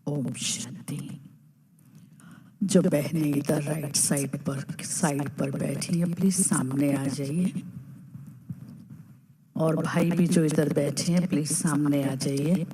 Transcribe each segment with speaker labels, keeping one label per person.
Speaker 1: ओम शांति। जो बहनें इधर राइट साइड पर बैठी हैं, प्लीज सामने आ जाइए। और भाई भी जो इधर बैठे हैं, प्लीज सामने आ जाइए।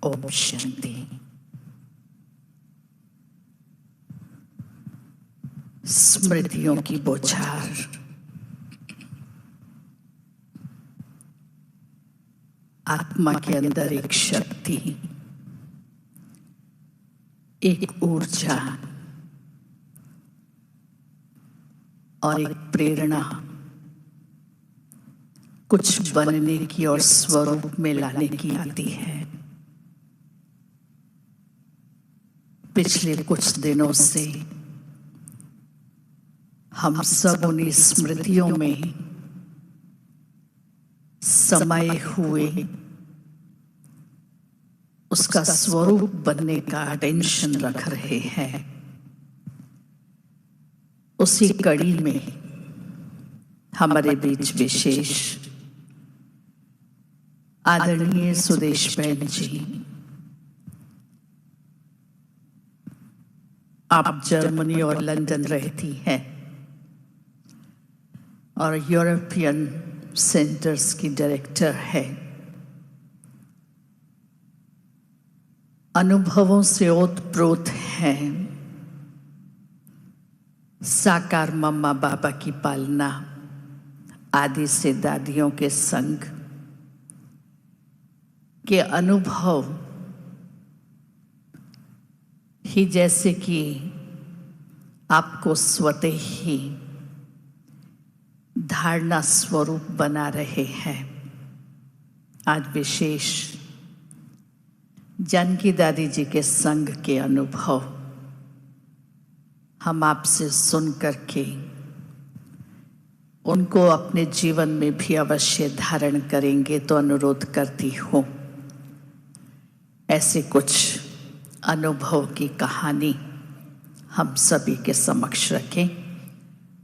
Speaker 1: ओम शांति। स्मृतियों की बौछार, आत्मा के अंदर एक शक्ति, एक ऊर्जा और एक प्रेरणा कुछ बनने की और स्वरूप में लाने की आती है। पिछले कुछ दिनों से हम सब उन्हीं स्मृतियों में समाये हुए उसका स्वरूप बनने का टेंशन रख रहे हैं। उसी कड़ी में हमारे बीच विशेष आदरणीय सुदेश बहन जी, आप जर्मनी और लंदन रहती हैं और यूरोपियन सेंटर्स की डायरेक्टर है। अनुभवों से ओतप्रोत हैं। साकार मम्मा बाबा की पालना, आदि से दादियों के संग के अनुभव ही जैसे कि आपको स्वतः ही धारणा स्वरूप बना रहे हैं। आज विशेष जानकी दादी जी के संग के अनुभव हम आपसे सुन करके उनको अपने जीवन में भी अवश्य धारण करेंगे। तो अनुरोध करती हूँ, ऐसे कुछ अनुभव की कहानी हम सभी के समक्ष रखें।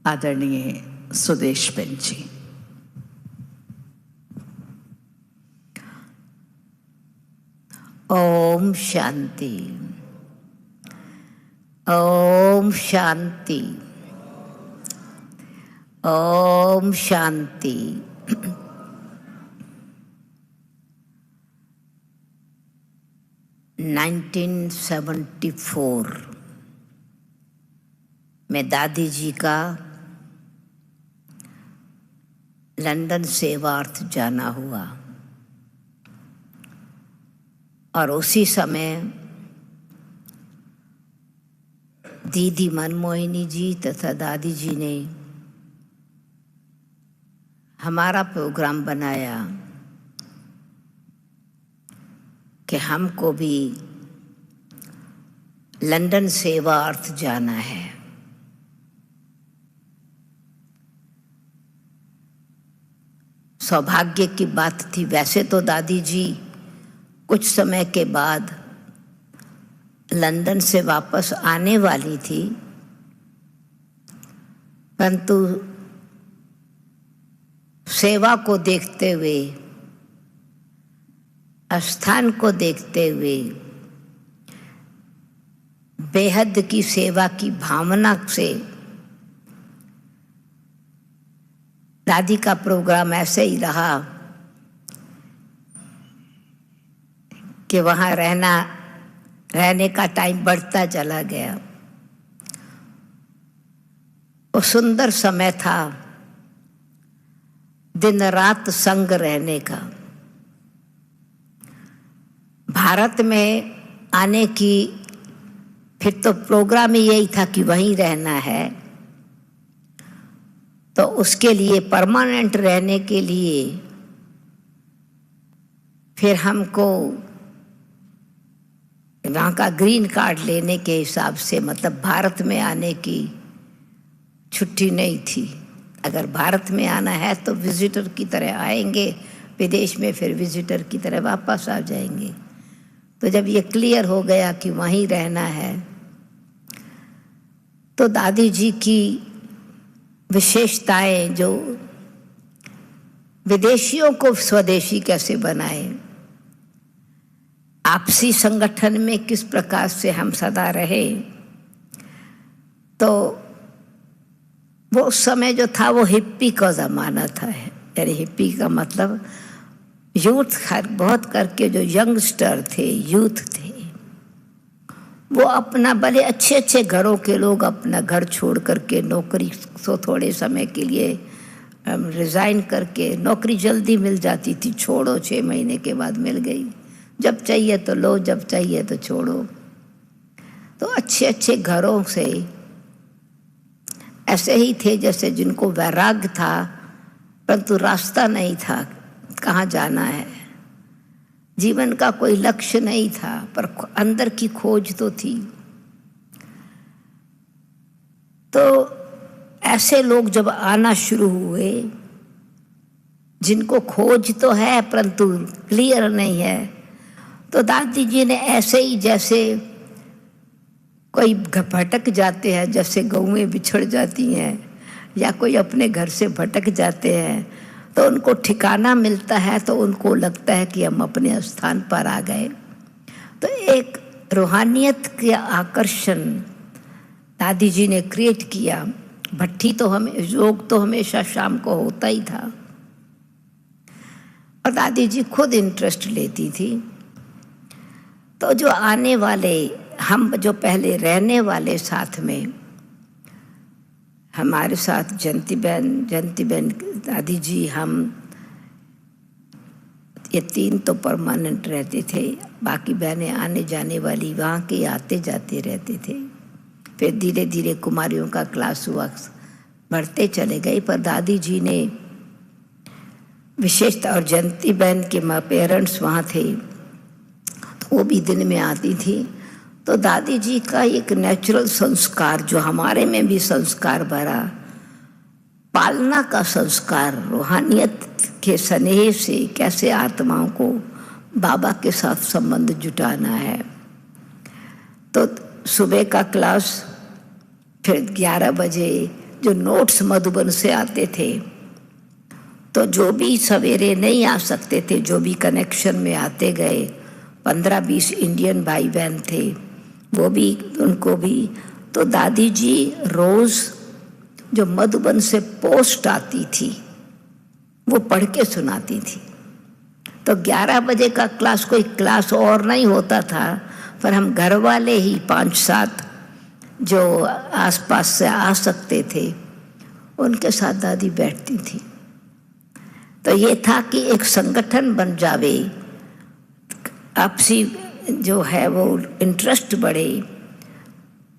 Speaker 1: आदरणीय सुदेश बहन जी।
Speaker 2: ओम शांति। ओम शांति। ओम शांति। 1974 में दादी जी का लंदन सेवार्थ जाना हुआ और उसी समय दीदी मनमोहिनी जी तथा दादी जी ने हमारा प्रोग्राम बनाया कि हमको भी लंदन सेवार्थ जाना है। सौभाग्य की बात थी। वैसे तो दादी जी कुछ समय के बाद लंदन से वापस आने वाली थी, परंतु सेवा को देखते हुए, स्थान को देखते हुए, बेहद की सेवा की भावना से दादी का प्रोग्राम ऐसे ही रहा कि वहाँ रहने का टाइम बढ़ता चला गया। वो सुंदर समय था दिन रात संग रहने का। भारत में आने की फिर तो प्रोग्राम ही यही था कि वहीं रहना है, तो उसके लिए परमानेंट रहने के लिए फिर हमको वहाँ का ग्रीन कार्ड लेने के हिसाब से, मतलब भारत में आने की छुट्टी नहीं थी, अगर भारत में आना है तो विजिटर की तरह आएंगे, विदेश में फिर विजिटर की तरह वापस आ जाएंगे। तो जब ये क्लियर हो गया कि वहीं रहना है, तो दादी जी की विशेषताएं, जो विदेशियों को स्वदेशी कैसे बनाए, आपसी संगठन में किस प्रकार से हम सदा रहे, तो वो उस समय जो था वो हिप्पी का ज़माना था। यानी हिप्पी का मतलब यूथ बहुत करके जो यंगस्टर थे, यूथ थे, वो अपना भले अच्छे अच्छे घरों के लोग अपना घर छोड़ करके नौकरी को थोड़े समय के लिए रिज़ाइन करके, नौकरी जल्दी मिल जाती थी, छोड़ो 6 महीने के बाद मिल गई, जब चाहिए तो लो, जब चाहिए तो छोड़ो। तो अच्छे अच्छे घरों से ऐसे ही थे जैसे जिनको वैराग्य था, परंतु रास्ता नहीं था, कहाँ जाना है, जीवन का कोई लक्ष्य नहीं था, पर अंदर की खोज तो थी। तो ऐसे लोग जब आना शुरू हुए, जिनको खोज तो है परंतु क्लियर नहीं है, तो दादी जी ने ऐसे ही जैसे कोई भटक जाते हैं, जैसे गौएं बिछड़ जाती हैं या कोई अपने घर से भटक जाते हैं, तो उनको ठिकाना मिलता है, तो उनको लगता है कि हम अपने स्थान पर आ गए। तो एक रूहानियत के आकर्षण दादी जी ने क्रिएट किया। भट्टी तो योग तो हमेशा शाम को होता ही था, और दादी जी खुद इंटरेस्ट लेती थी। तो जो आने वाले, हम जो पहले रहने वाले साथ में, हमारे साथ जयंती बहन, दादी जी, हम ये 3 तो परमानेंट रहते थे, बाकी बहनें आने जाने वाली वहाँ के आते जाते रहते थे। फिर धीरे धीरे कुमारियों का क्लास हुआ, बढ़ते चले गए। पर दादी जी ने विशेषता, और जयंती बहन के पेरेंट्स वहाँ थे, तो वो भी दिन में आती थी। तो दादी जी का एक नेचुरल संस्कार, जो हमारे में भी संस्कार भरा, पालना का संस्कार, रूहानियत के स्नेह से कैसे आत्माओं को बाबा के साथ संबंध जुटाना है। तो सुबह का क्लास, फिर 11 बजे जो नोट्स मधुबन से आते थे, तो जो भी सवेरे नहीं आ सकते थे, जो भी कनेक्शन में आते गए, 15-20 इंडियन भाई बहन थे, वो भी, उनको भी, तो दादी जी रोज़ जो मधुबन से पोस्ट आती थी वो पढ़ के सुनाती थी। तो 11 बजे का क्लास, कोई क्लास और नहीं होता था, पर हम घर वाले ही 5-7 जो आसपास से आ सकते थे, उनके साथ दादी बैठती थी। तो ये था कि एक संगठन बन जावे, आपसी जो है वो इंटरेस्ट बढ़े,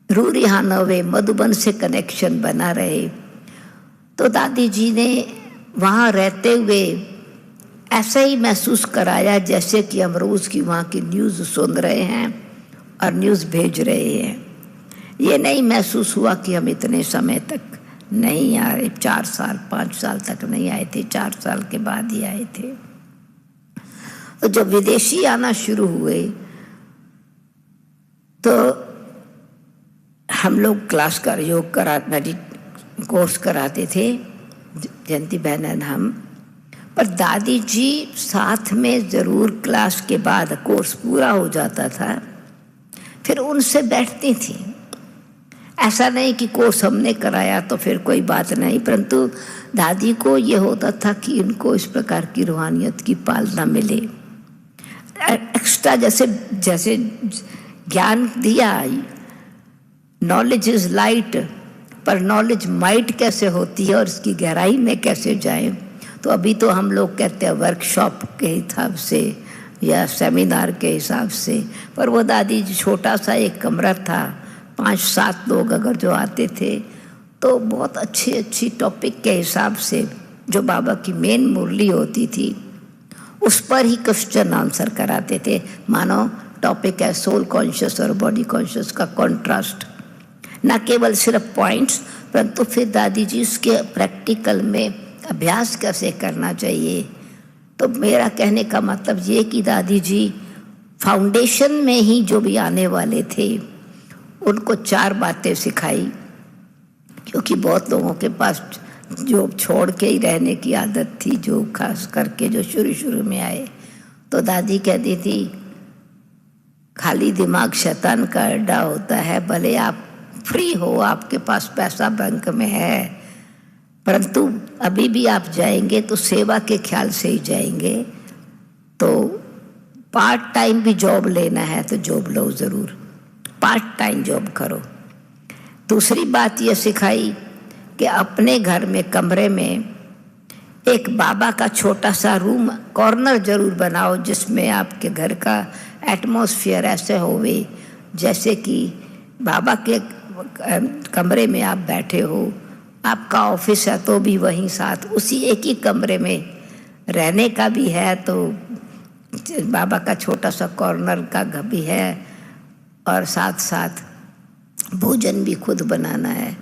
Speaker 2: रूरिहान होवे, मधुबन से कनेक्शन बना रहे। तो दादी जी ने वहाँ रहते हुए ऐसा ही महसूस कराया जैसे कि हम रोज़ की वहाँ की न्यूज़ सुन रहे हैं और न्यूज़ भेज रहे हैं। ये नहीं महसूस हुआ कि हम इतने समय तक नहीं आए, 4 साल 5 साल तक नहीं आए थे, 4 साल के बाद ही आए थे। तो जब विदेशी आना शुरू हुए, तो हम लोग क्लास का योग कोर्स कराते थे, जयंती बहन हम, पर दादी जी साथ में ज़रूर क्लास के बाद कोर्स पूरा हो जाता था, फिर उनसे बैठती थी। ऐसा नहीं कि कोर्स हमने कराया तो फिर कोई बात नहीं, परंतु दादी को ये होता था कि इनको इस प्रकार की रूहानियत की पालना मिले। एक्स्ट्रा जैसे ज्ञान दिया, नॉलेज इज़ लाइट, पर नॉलेज माइट कैसे होती है और इसकी गहराई में कैसे जाए। तो अभी तो हम लोग कहते हैं वर्कशॉप के हिसाब से या सेमिनार के हिसाब से, पर वो दादी जी छोटा सा एक कमरा था, 5-7 लोग अगर जो आते थे, तो बहुत अच्छी टॉपिक के हिसाब से जो बाबा की मेन मुरली होती थी उस पर ही क्वेश्चन आंसर कराते थे। मानो टॉपिक है सोल कॉन्शियस और बॉडी कॉन्शियस का कॉन्ट्रास्ट, न केवल सिर्फ पॉइंट्स, परंतु फिर दादी जी उसके प्रैक्टिकल में अभ्यास कैसे करना चाहिए। तो मेरा कहने का मतलब ये कि दादी जी फाउंडेशन में ही जो भी आने वाले थे उनको 4 बातें सिखाई, क्योंकि बहुत लोगों के पास जो छोड़ के ही रहने की आदत थी, जो खास करके जो शुरू शुरू में आए। तो दादी कहती थी खाली दिमाग शैतान का अड्डा होता है, भले आप फ्री हो, आपके पास पैसा बैंक में है, परंतु अभी भी आप जाएंगे तो सेवा के ख्याल से ही जाएंगे। तो पार्ट टाइम भी जॉब लेना है तो जॉब लो, ज़रूर पार्ट टाइम जॉब करो। दूसरी बात ये सिखाई कि अपने घर में कमरे में एक बाबा का छोटा सा रूम कॉर्नर जरूर बनाओ, जिसमें आपके घर का एटमॉस्फेयर ऐसे होवे जैसे कि बाबा के कमरे में आप बैठे हो। आपका ऑफिस है तो भी वहीं साथ उसी एक ही कमरे में रहने का भी है, तो बाबा का छोटा सा कॉर्नर का घर भी है और साथ साथ भोजन भी खुद बनाना है।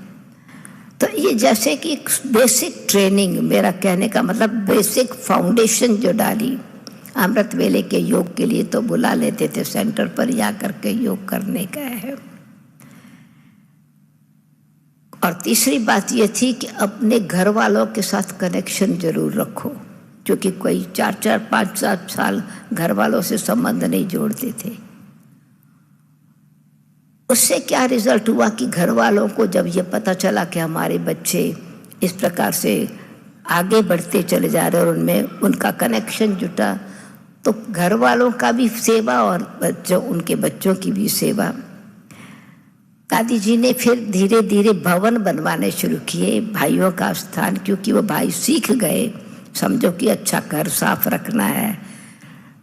Speaker 2: तो ये जैसे कि बेसिक ट्रेनिंग, मेरा कहने का मतलब बेसिक फाउंडेशन जो डाली। अमृत वेले के योग के लिए तो बुला लेते थे सेंटर पर या करके योग करने का है। और तीसरी बात ये थी कि अपने घर वालों के साथ कनेक्शन जरूर रखो, क्योंकि कोई 4-4, 5-7 साल घर वालों से संबंध नहीं जोड़ते थे। उससे क्या रिजल्ट हुआ कि घर वालों को जब ये पता चला कि हमारे बच्चे इस प्रकार से आगे बढ़ते चले जा रहे और उनमें उनका कनेक्शन जुटा, तो घर वालों का भी सेवा और उनके बच्चों की भी सेवा। दादी जी ने फिर धीरे धीरे भवन बनवाने शुरू किए, भाइयों का स्थान, क्योंकि वो भाई सीख गए, समझो कि अच्छा घर साफ रखना है,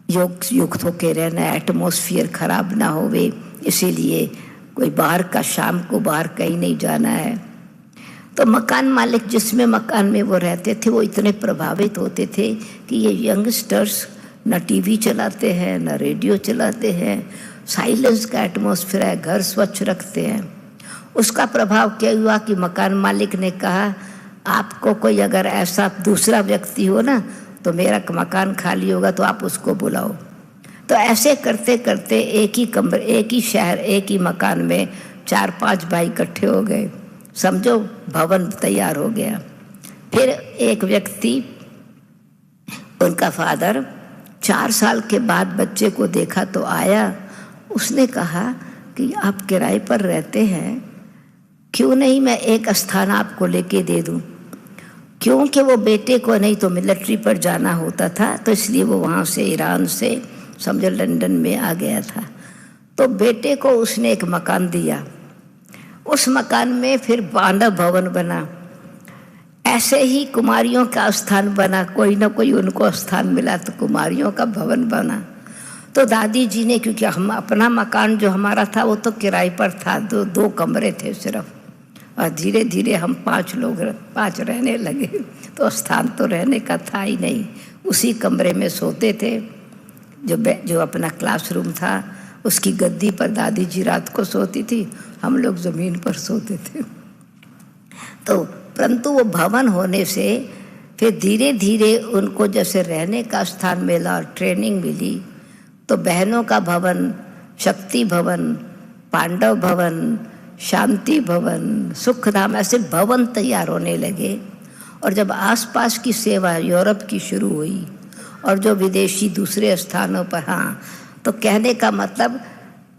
Speaker 2: योग युक्त होके रहना है, एटमॉस्फेयर खराब ना होवे, इसीलिए कोई बाहर का शाम को बाहर कहीं नहीं जाना है। तो मकान मालिक जिसमें मकान में वो रहते थे वो इतने प्रभावित होते थे कि ये यंगस्टर्स न टीवी चलाते हैं न रेडियो चलाते हैं, साइलेंस का एटमॉस्फेयर है, घर स्वच्छ रखते हैं। उसका प्रभाव क्या हुआ कि मकान मालिक ने कहा आपको कोई अगर ऐसा दूसरा व्यक्ति हो ना तो मेरा मकान खाली होगा तो आप उसको बुलाओ। तो ऐसे करते करते एक ही कमरे, एक ही शहर, एक ही मकान में 4-5 भाई इकट्ठे हो गए, समझो भवन तैयार हो गया। फिर एक व्यक्ति, उनका फादर 4 साल के बाद बच्चे को देखा तो आया, उसने कहा कि आप किराए पर रहते हैं, क्यों नहीं मैं एक स्थान आपको लेके दे दूं। क्योंकि वो बेटे को नहीं तो मिलिट्री पर जाना होता था, तो इसलिए वो वहाँ से ईरान से समझो लंदन में आ गया था। तो बेटे को उसने एक मकान दिया, उस मकान में फिर पांडव भवन बना। ऐसे ही कुमारियों का स्थान बना, कोई ना कोई उनको स्थान मिला तो कुमारियों का भवन बना। तो दादी जी ने, क्योंकि हम अपना मकान जो हमारा था वो तो किराए पर था, 2 कमरे थे सिर्फ, और धीरे धीरे हम 5 रहने लगे, तो स्थान तो रहने का था ही नहीं। उसी कमरे में सोते थे, जो अपना क्लासरूम था उसकी गद्दी पर दादी जी रात को सोती थी, हम लोग ज़मीन पर सोते थे। तो परंतु वो भवन होने से फिर धीरे धीरे उनको जैसे रहने का स्थान मिला और ट्रेनिंग मिली, तो बहनों का भवन, शक्ति भवन, पांडव भवन, शांति भवन, सुखधाम, ऐसे भवन तैयार होने लगे। और जब आसपास की सेवा यूरोप की शुरू हुई और जो विदेशी दूसरे स्थानों पर, हाँ, तो कहने का मतलब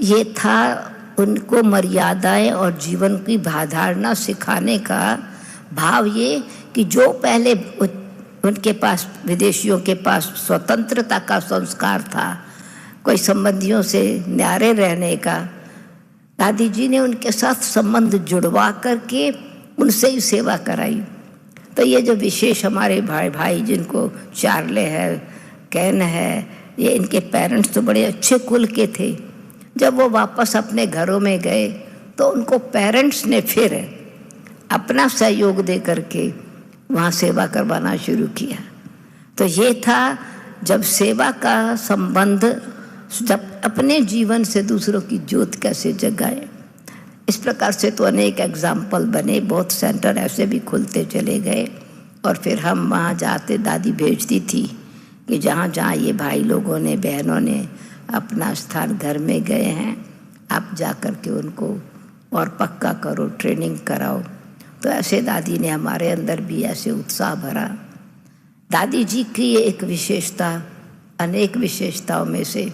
Speaker 2: ये था उनको मर्यादाएं और जीवन की धारणा सिखाने का भाव, ये कि जो पहले उनके पास, विदेशियों के पास स्वतंत्रता का संस्कार था, कोई संबंधियों से न्यारे रहने का, दादी जी ने उनके साथ संबंध जुड़वा करके उनसे ही सेवा कराई। तो ये जो विशेष हमारे भाई जिनको चार्ले है, कैन है, ये इनके पेरेंट्स तो बड़े अच्छे कुल के थे। जब वो वापस अपने घरों में गए तो उनको पेरेंट्स ने फिर अपना सहयोग दे करके वहाँ सेवा करवाना शुरू किया। तो ये था जब सेवा का संबंध, जब अपने जीवन से दूसरों की ज्योत कैसे जगाए। इस प्रकार से तो अनेक एग्जाम्पल बने, बहुत सेंटर ऐसे भी खुलते चले गए। और फिर हम वहाँ जाते, दादी भेजती थी कि जहाँ जहाँ ये भाई लोगों ने, बहनों ने अपना स्थान घर में गए हैं, आप जा कर के उनको और पक्का करो, ट्रेनिंग कराओ। तो ऐसे दादी ने हमारे अंदर भी ऐसे उत्साह भरा। दादी जी की ये एक विशेषता, अनेक विशेषताओं में से,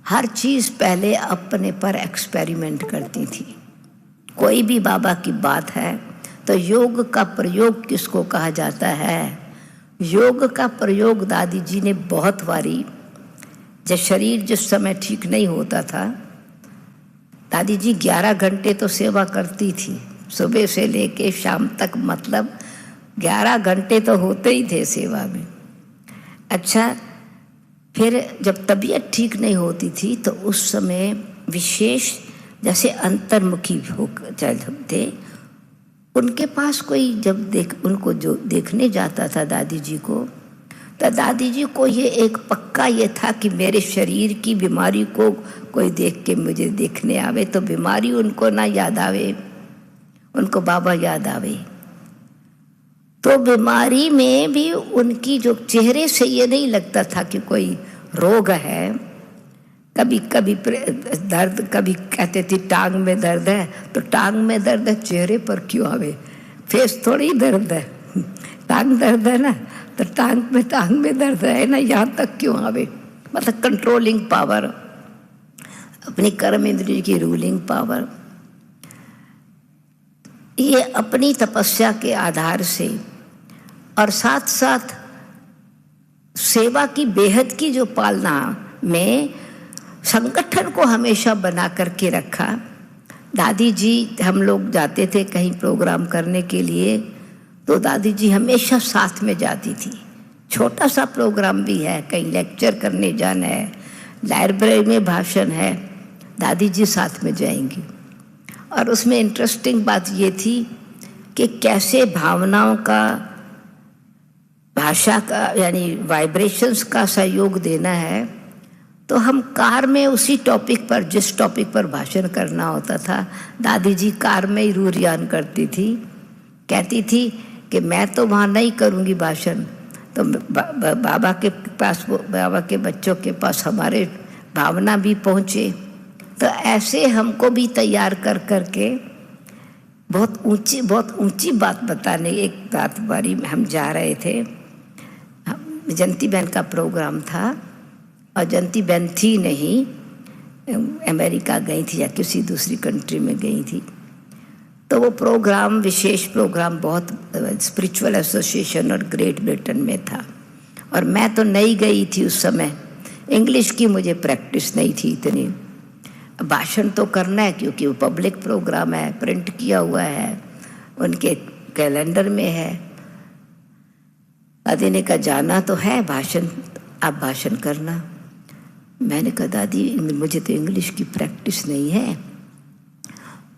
Speaker 2: हर चीज़ पहले अपने पर एक्सपेरिमेंट करती थी। कोई भी बाबा की बात है तो योग का प्रयोग किसको कहा जाता है? योग का प्रयोग दादी जी ने बहुत बारी, जब शरीर जिस समय ठीक नहीं होता था, दादी जी 11 घंटे तो सेवा करती थी, सुबह से लेके शाम तक, मतलब 11 घंटे तो होते ही थे सेवा में। अच्छा, फिर जब तबीयत ठीक नहीं होती थी तो उस समय विशेष जैसे अंतर्मुखी थे, उनके पास कोई जब उनको जो देखने जाता था दादी जी को, तो दादी जी को ये एक पक्का ये था कि मेरे शरीर की बीमारी को कोई देख के मुझे देखने आवे तो बीमारी उनको ना याद आवे, उनको बाबा याद आवे। तो बीमारी में भी उनकी जो चेहरे से ये नहीं लगता था कि कोई रोग है। कभी कभी दर्द, कभी कहते थे टांग में दर्द है, तो टांग में दर्द है, चेहरे पर क्यों आवे? फेस थोड़ी दर्द है, टांग दर्द है ना, तो टांग में दर्द है ना, यहाँ तक क्यों आवे? मतलब कंट्रोलिंग पावर, अपनी कर्म इंद्रिय की रूलिंग पावर, ये अपनी तपस्या के आधार से और साथ साथ सेवा की बेहद की जो पालना में संगठन को हमेशा बना करके रखा। दादी जी, हम लोग जाते थे कहीं प्रोग्राम करने के लिए, तो दादी जी हमेशा साथ में जाती थी। छोटा सा प्रोग्राम भी है, कहीं लेक्चर करने जाना है, लाइब्रेरी में भाषण है, दादी जी साथ में जाएंगी। और उसमें इंटरेस्टिंग बात ये थी कि कैसे भावनाओं का, भाषा का, यानी वाइब्रेशंस का सहयोग देना है। तो हम कार में उसी टॉपिक पर, जिस टॉपिक पर भाषण करना होता था, दादी जी कार में ही रूरियान करती थी, कहती थी कि मैं तो वहाँ नहीं करूँगी भाषण, तो बाबा के पास, बाबा के बच्चों के पास हमारे भावना भी पहुँचे। तो ऐसे हमको भी तैयार कर करके बहुत ऊंची बात बताने। एक रात बारी हम जा रहे थे, जयंती बहन का प्रोग्राम था, और जयंती बहन थी नहीं, अमेरिका गई थी या किसी दूसरी कंट्री में गई थी। तो वो प्रोग्राम, विशेष प्रोग्राम, बहुत स्पिरिचुअल एसोसिएशन और ग्रेट ब्रिटेन में था, और मैं तो नहीं गई थी उस समय, इंग्लिश की मुझे प्रैक्टिस नहीं थी इतनी। भाषण तो करना है क्योंकि वो पब्लिक प्रोग्राम है, प्रिंट किया हुआ है, उनके कैलेंडर में है। दादी ने कहा जाना तो है, भाषण, आप भाषण करना। मैंने कहा दादी मुझे तो इंग्लिश की प्रैक्टिस नहीं है,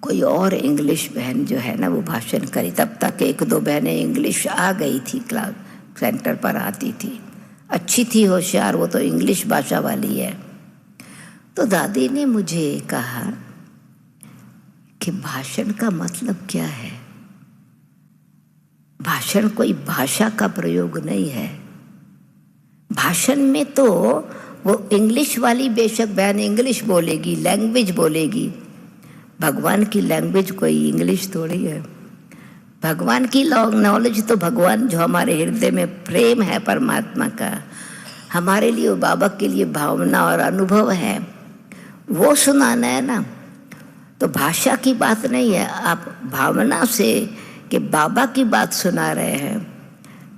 Speaker 2: कोई और इंग्लिश बहन जो है ना वो भाषण करी। तब तक 1-2 बहनें इंग्लिश आ गई थी, क्लास सेंटर पर आती थी, अच्छी थी, होशियार, वो तो इंग्लिश भाषा वाली है। तो दादी ने मुझे कहा कि भाषण का मतलब क्या है? भाषण कोई भाषा का प्रयोग नहीं है। भाषण में तो वो इंग्लिश वाली बेशक बहन इंग्लिश बोलेगी, लैंग्वेज बोलेगी, भगवान की लैंग्वेज कोई इंग्लिश थोड़ी है। भगवान की नॉलेज तो भगवान जो हमारे हृदय में प्रेम है परमात्मा का, हमारे लिए, बाबा के लिए भावना और अनुभव है, वो सुनाना है ना। तो भाषा की बात नहीं है, आप भावना से कि बाबा की बात सुना रहे हैं,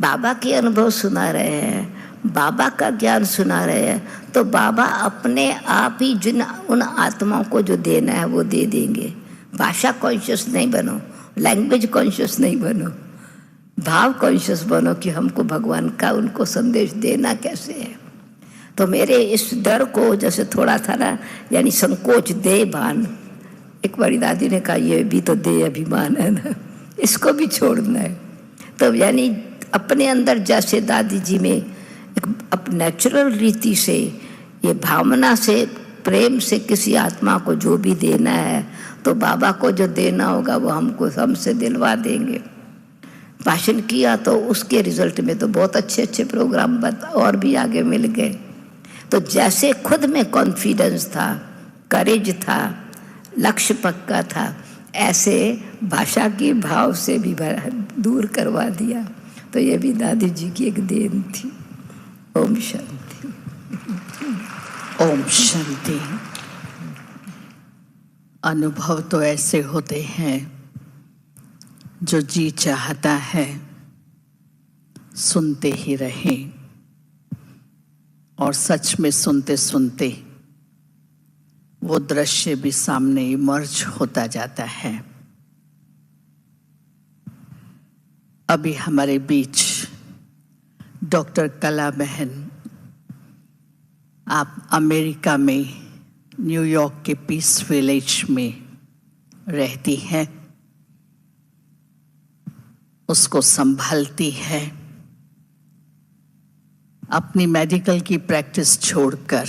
Speaker 2: बाबा के अनुभव सुना रहे हैं, बाबा का ज्ञान सुना रहे हैं, तो बाबा अपने आप ही जिन उन आत्माओं को जो देना है वो दे देंगे। भाषा कॉन्शियस नहीं बनो, लैंग्वेज कॉन्शियस नहीं बनो, भाव कॉन्शियस बनो कि हमको भगवान का उनको संदेश देना कैसे है। तो मेरे इस डर को जैसे थोड़ा था ना, यानी संकोच, दे भान, एक बारी दादी ने कहा ये भी तो दे अभिमान है ना, इसको भी छोड़ना है। तो यानी अपने अंदर जैसे दादी जी में एक नेचुरल रीति से ये भावना से प्रेम से किसी आत्मा को जो भी देना है तो बाबा को जो देना होगा वो हमसे दिलवा देंगे। भाषण किया तो उसके रिजल्ट में तो बहुत अच्छे अच्छे प्रोग्राम और भी आगे मिल गए। तो जैसे खुद में कॉन्फिडेंस था, करेज था, लक्ष्य पक्का था, ऐसे भाषा की भाव से भी दूर करवा दिया। तो ये भी दादी जी की एक देन थी। ओम शांति।
Speaker 1: ओम शांति। अनुभव तो ऐसे होते हैं जो जी चाहता है सुनते ही रहें, और सच में सुनते सुनते वो दृश्य भी सामने इमर्ज होता जाता है। अभी हमारे बीच डॉक्टर कला बहन, आप अमेरिका में न्यूयॉर्क के पीस विलेज में रहती हैं, उसको संभालती है। अपनी मेडिकल की प्रैक्टिस छोड़कर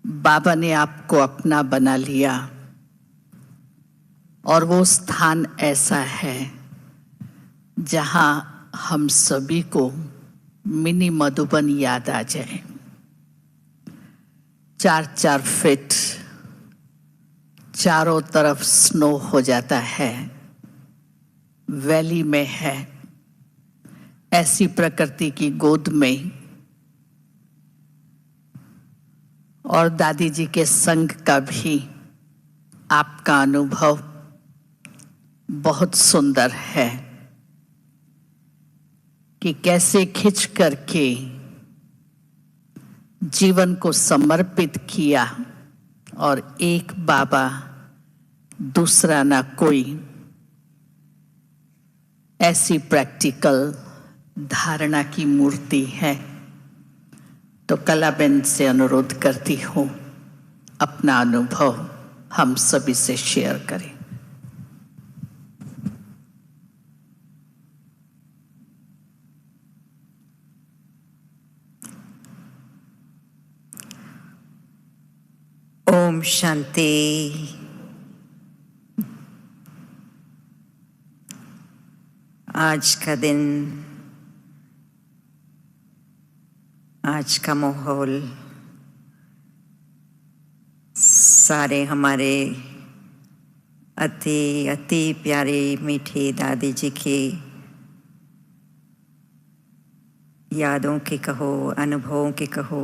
Speaker 1: बाबा ने आपको अपना बना लिया, और वो स्थान ऐसा है जहां हम सभी को मिनी मधुबन याद आ जाए। 4-4 फीट चारों तरफ स्नो हो जाता है, वैली में है, ऐसी प्रकृति की गोद में, और दादी जी के संग का भी आपका अनुभव बहुत सुंदर है कि कैसे खिंच करके जीवन को समर्पित किया, और एक बाबा दूसरा ना कोई, ऐसी प्रैक्टिकल धारणा की मूर्ति है। तो कलाबेन से अनुरोध करती हूँ अपना अनुभव हम सभी से शेयर करें।
Speaker 3: ओम शांति। आज का दिन, आज का माहौल, सारे हमारे अति अति प्यारे मीठे दादी जी के यादों के कहो, अनुभवों के कहो,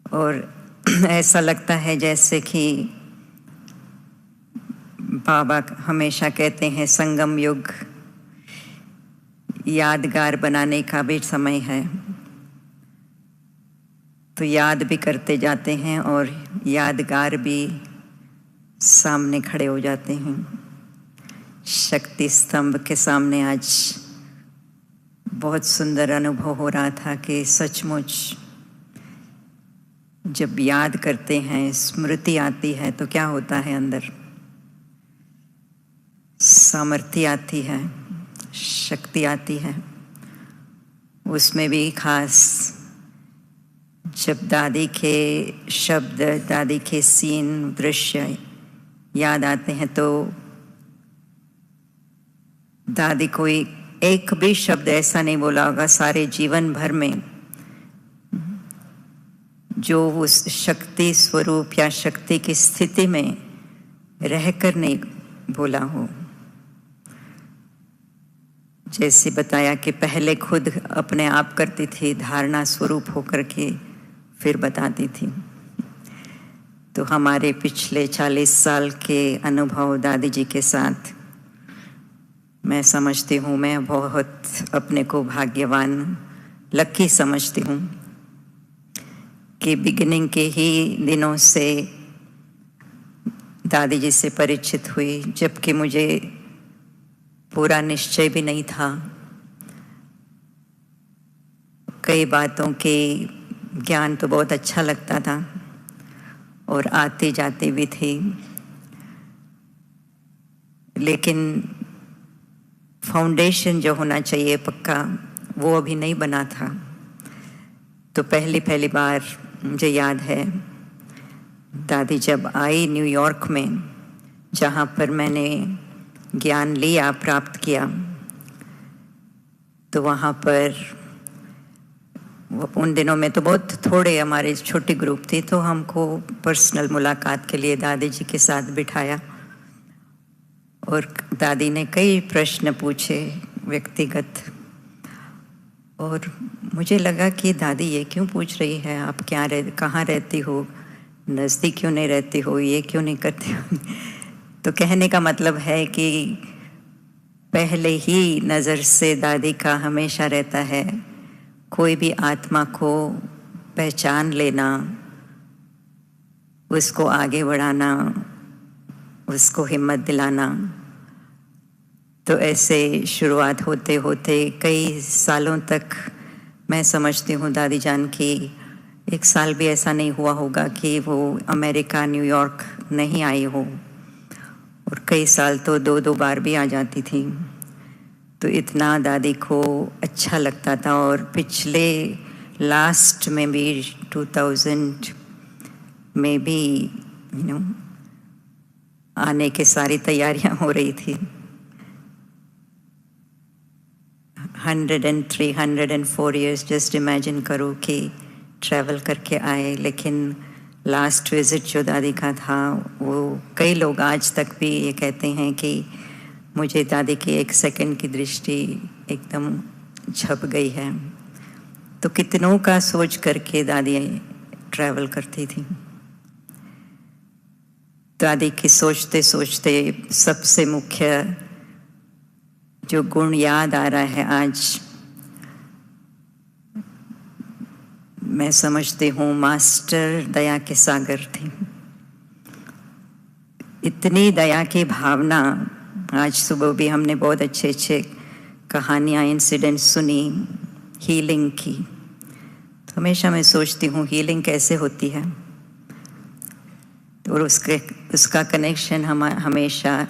Speaker 3: और ऐसा लगता है जैसे कि बाबा हमेशा कहते हैं संगम युग यादगार बनाने का भी समय है। तो याद भी करते जाते हैं और यादगार भी सामने खड़े हो जाते हैं। शक्ति स्तंभ के सामने आज बहुत सुंदर अनुभव हो रहा था कि सचमुच जब याद करते हैं, स्मृति आती है तो क्या होता है, अंदर सामर्थ्य आती है, शक्ति आती है। उसमें भी खास जब दादी के शब्द, दादी के सीन, दृश्य याद आते हैं तो दादी कोई एक भी शब्द ऐसा नहीं बोला होगा सारे जीवन भर में जो उस शक्ति स्वरूप या शक्ति की स्थिति में रहकर नहीं बोला हो। जैसे बताया कि पहले खुद अपने आप करती थी, धारणा स्वरूप होकर के फिर बताती थी। तो हमारे पिछले 40 साल के अनुभव दादी जी के साथ मैं समझती हूँ, मैं बहुत अपने को भाग्यवान, लकी समझती हूँ कि बिगिनिंग के ही दिनों से दादी जी से परिचित हुई, जबकि मुझे पूरा निश्चय भी नहीं था। कई बातों के ज्ञान तो बहुत अच्छा लगता था और आते जाते भी थे, लेकिन फाउंडेशन जो होना चाहिए पक्का, वो अभी नहीं बना था। तो पहली बार मुझे याद है दादी जब आई न्यूयॉर्क में, जहाँ पर मैंने ज्ञान लिया, प्राप्त किया, तो वहाँ पर उन दिनों में तो बहुत थोड़े हमारे छोटी ग्रुप थी, तो हमको पर्सनल मुलाकात के लिए दादी जी के साथ बिठाया और दादी ने कई प्रश्न पूछे व्यक्तिगत। और मुझे लगा कि दादी ये क्यों पूछ रही है, आप कहाँ रहती हो, नज़दीक क्यों नहीं रहती हो, ये क्यों नहीं करती हो। तो कहने का मतलब है कि पहले ही नज़र से दादी का हमेशा रहता है कोई भी आत्मा को पहचान लेना, उसको आगे बढ़ाना, उसको हिम्मत दिलाना। तो ऐसे शुरुआत होते होते कई सालों तक मैं समझती हूँ दादी जान की एक साल भी ऐसा नहीं हुआ होगा कि वो अमेरिका न्यूयॉर्क नहीं आई हो, और कई साल तो दो बार भी आ जाती थी। तो इतना दादी को अच्छा लगता था। और पिछले लास्ट में भी 2000 में भी आने की सारी तैयारियां हो रही थी। 103, 104 years, जस्ट इमेजिन करो कि ट्रैवल करके आए। लेकिन लास्ट विज़िट जो दादी का था, वो कई लोग आज तक भी ये कहते हैं कि मुझे दादी की एक सेकंड की दृष्टि एकदम छप गई है। तो कितनों का सोच करके दादी ट्रैवल करती थी। दादी की सोचते सोचते सबसे मुख्य जो गुण याद आ रहा है आज, मैं समझती हूँ मास्टर दया के सागर थी। इतनी दया की भावना, आज सुबह भी हमने बहुत अच्छे कहानियाँ, इंसिडेंट सुनी हीलिंग की। तो हमेशा मैं सोचती हूँ हीलिंग कैसे होती है, और उसका कनेक्शन हमेशा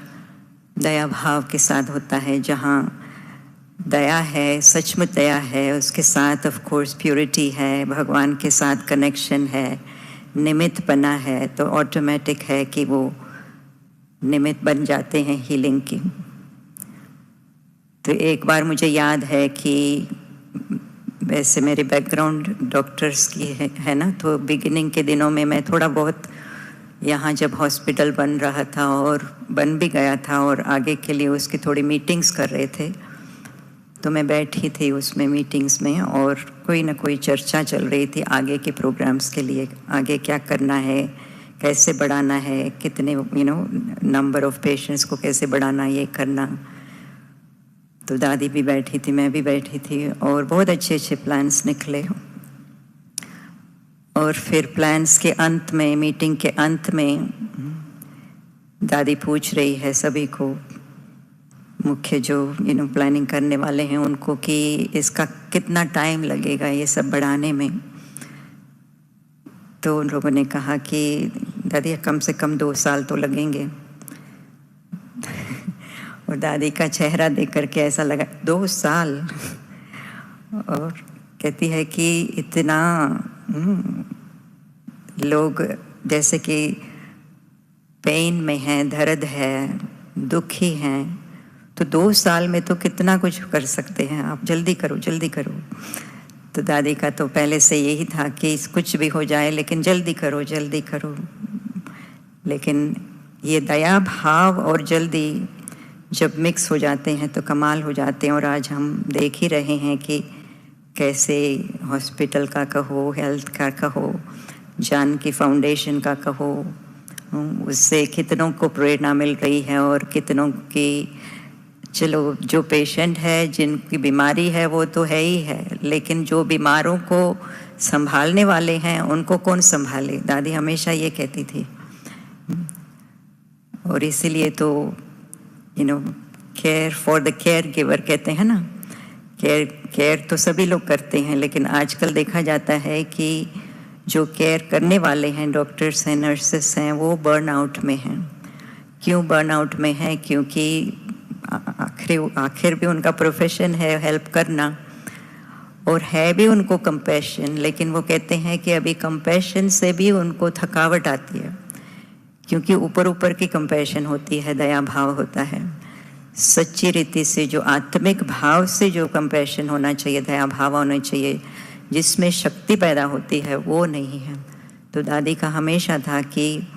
Speaker 3: दया भाव के साथ होता है। जहाँ दया है, सचमुच दया है, उसके साथ ऑफ कोर्स प्योरिटी है, भगवान के साथ कनेक्शन है, निमित्तपना है, तो ऑटोमेटिक है कि वो निमित्त बन जाते हैं हीलिंग की। तो एक बार मुझे याद है कि वैसे मेरे बैकग्राउंड डॉक्टर्स की है ना, तो बिगिनिंग के दिनों में मैं थोड़ा बहुत यहाँ जब हॉस्पिटल बन रहा था और बन भी गया था और आगे के लिए उसकी थोड़ी मीटिंग्स कर रहे थे, तो मैं बैठी थी उसमें मीटिंग्स में, और कोई ना कोई चर्चा चल रही थी आगे के प्रोग्राम्स के लिए, आगे क्या करना है, कैसे बढ़ाना है, कितने नंबर ऑफ पेशेंट्स को कैसे बढ़ाना, ये करना। तो दादी भी बैठी थी, मैं भी बैठी थी, और बहुत अच्छे प्लान्स निकले। और फिर प्लान्स के अंत में, मीटिंग के अंत में, दादी पूछ रही है सभी को, मुख्य जो प्लानिंग करने वाले हैं उनको, कि इसका कितना टाइम लगेगा ये सब बढ़ाने में। तो उन लोगों ने कहा कि दादी कम से कम 2 साल तो लगेंगे। और दादी का चेहरा देख करके ऐसा लगा 2 साल। और कहती है कि इतना लोग जैसे कि पेन में हैं, दर्द है, दुखी हैं, तो 2 साल में तो कितना कुछ कर सकते हैं आप, जल्दी करो जल्दी करो। तो दादी का तो पहले से यही था कि कुछ भी हो जाए लेकिन जल्दी करो जल्दी करो। लेकिन ये दया भाव और जल्दी जब मिक्स हो जाते हैं तो कमाल हो जाते हैं। और आज हम देख ही रहे हैं कि कैसे हॉस्पिटल का कहो, हेल्थ का कहो, जानकी फाउंडेशन का कहो, उससे कितनों को प्रेरणा मिल रही है। और कितनों की, चलो जो पेशेंट है, जिनकी बीमारी है वो तो है ही है, लेकिन जो बीमारों को संभालने वाले हैं उनको कौन संभाले, दादी हमेशा ये कहती थी। और इसीलिए तो care for the care giver कहते हैं ना, केयर तो सभी लोग करते हैं, लेकिन आजकल देखा जाता है कि जो केयर करने वाले हैं, डॉक्टर्स हैं, नर्सेस हैं, वो बर्नआउट में हैं। क्यों बर्नआउट में हैं? क्योंकि आखिर भी उनका प्रोफेशन है हेल्प करना, और है भी उनको कंपैशन, लेकिन वो कहते हैं कि अभी कंपैशन से भी उनको थकावट आती है, क्योंकि ऊपर ऊपर की कंपैशन होती है, दया भाव होता है। सच्ची रीति से जो आत्मिक भाव से जो कंपैशन होना चाहिए, दया भाव होना चाहिए, जिसमें शक्ति पैदा होती है, वो नहीं है। तो दादी का हमेशा था कि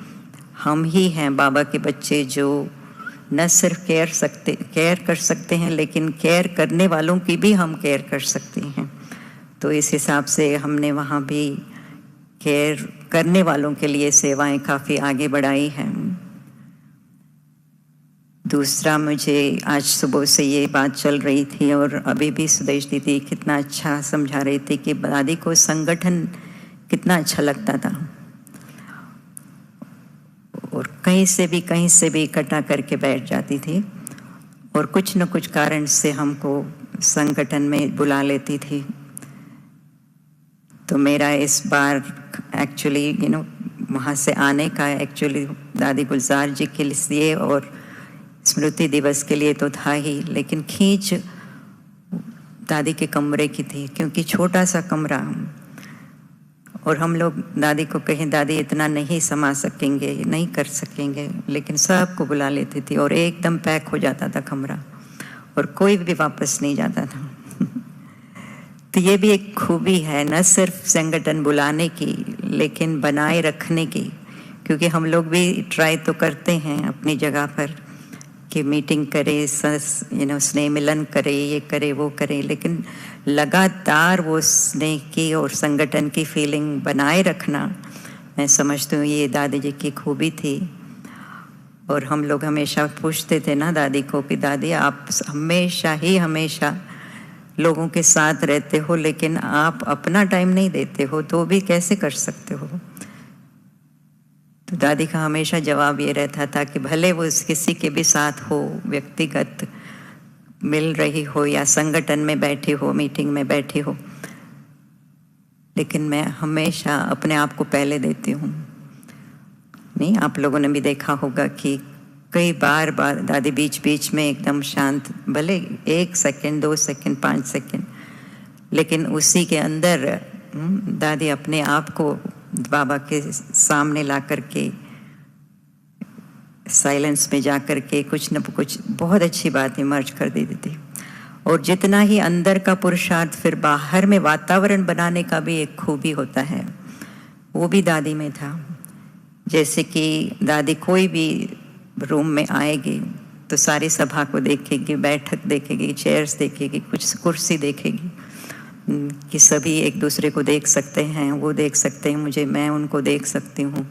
Speaker 3: हम ही हैं बाबा के बच्चे जो न सिर्फ केयर कर सकते हैं, लेकिन केयर करने वालों की भी हम केयर कर सकते हैं। तो इस हिसाब से हमने वहाँ भी केयर करने वालों के लिए सेवाएं काफ़ी आगे बढ़ाई हैं। दूसरा, मुझे आज सुबह से ये बात चल रही थी और अभी भी सुदेश दीदी कितना अच्छा समझा रही थी कि दादी को संगठन कितना अच्छा लगता था, और कहीं से भी इकट्ठा करके बैठ जाती थी, और कुछ न कुछ कारण से हमको संगठन में बुला लेती थी। तो मेरा इस बार एक्चुअली वहाँ से आने का एक्चुअली दादी गुलजार जी के लिए और स्मृति दिवस के लिए तो था ही, लेकिन खींच दादी के कमरे की थी, क्योंकि छोटा सा कमरा, और हम लोग दादी को कहें दादी इतना नहीं समा सकेंगे, नहीं कर सकेंगे, लेकिन सबको बुला लेती थी और एकदम पैक हो जाता था कमरा, और कोई भी वापस नहीं जाता था। तो ये भी एक खूबी है, न सिर्फ संगठन बुलाने की, लेकिन बनाए रखने की, क्योंकि हम लोग भी ट्राई तो करते हैं अपनी जगह पर कि मीटिंग करे, स्नेह मिलन करे, ये करे वो करे, लेकिन लगातार वो स्नेह की और संगठन की फीलिंग बनाए रखना, मैं समझती हूँ ये दादी जी की खूबी थी। और हम लोग हमेशा पूछते थे ना दादी को कि दादी आप हमेशा लोगों के साथ रहते हो, लेकिन आप अपना टाइम नहीं देते हो, तो भी कैसे कर सकते हो? तो दादी का हमेशा जवाब ये रहता था कि भले वो किसी के भी साथ हो, व्यक्तिगत मिल रही हो या संगठन में बैठी हो, मीटिंग में बैठी हो, लेकिन मैं हमेशा अपने आप को पहले देती हूँ। नहीं, आप लोगों ने भी देखा होगा कि कई बार दादी बीच में एकदम शांत, भले 1 सेकंड 2 सेकंड 5 सेकंड, लेकिन उसी के अंदर दादी अपने आप को बाबा के सामने ला करके साइलेंस में जा करके कुछ न कुछ बहुत अच्छी बात इमर्ज कर देती थी। और जितना ही अंदर का पुरुषार्थ फिर बाहर में वातावरण बनाने का भी एक खूबी होता है, वो भी दादी में था। जैसे कि दादी कोई भी रूम में आएगी तो सारी सभा को देखेगी, बैठक देखेगी, चेयर्स देखेगी, कुछ कुर्सी देखेगी कि सभी एक दूसरे को देख सकते हैं, वो देख सकते हैं मैं उनको देख सकती हूँ।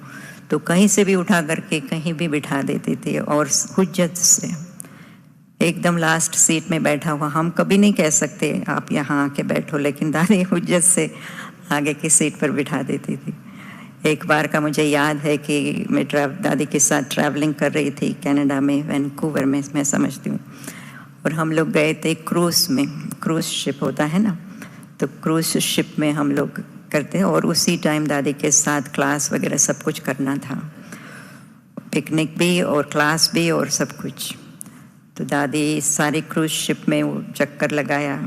Speaker 3: तो कहीं से भी उठा करके कहीं भी बिठा देती थी, और हुज्जत से एकदम लास्ट सीट में बैठा हुआ, हम कभी नहीं कह सकते आप यहाँ आके बैठो, लेकिन दादी हुज्जत से आगे की सीट पर बिठा देती थी। एक बार का मुझे याद है कि मैं दादी के साथ ट्रैवलिंग कर रही थी कनाडा में, वैंकूवर में, मैं समझती हूँ, और हम लोग गए थे क्रूज़ में। क्रूज़ शिप होता है ना, तो क्रूज़ शिप में हम लोग करते हैं, और उसी टाइम दादी के साथ क्लास वगैरह सब कुछ करना था, पिकनिक भी और क्लास भी और सब कुछ। तो दादी सारी क्रूज़ शिप में वो चक्कर लगाया,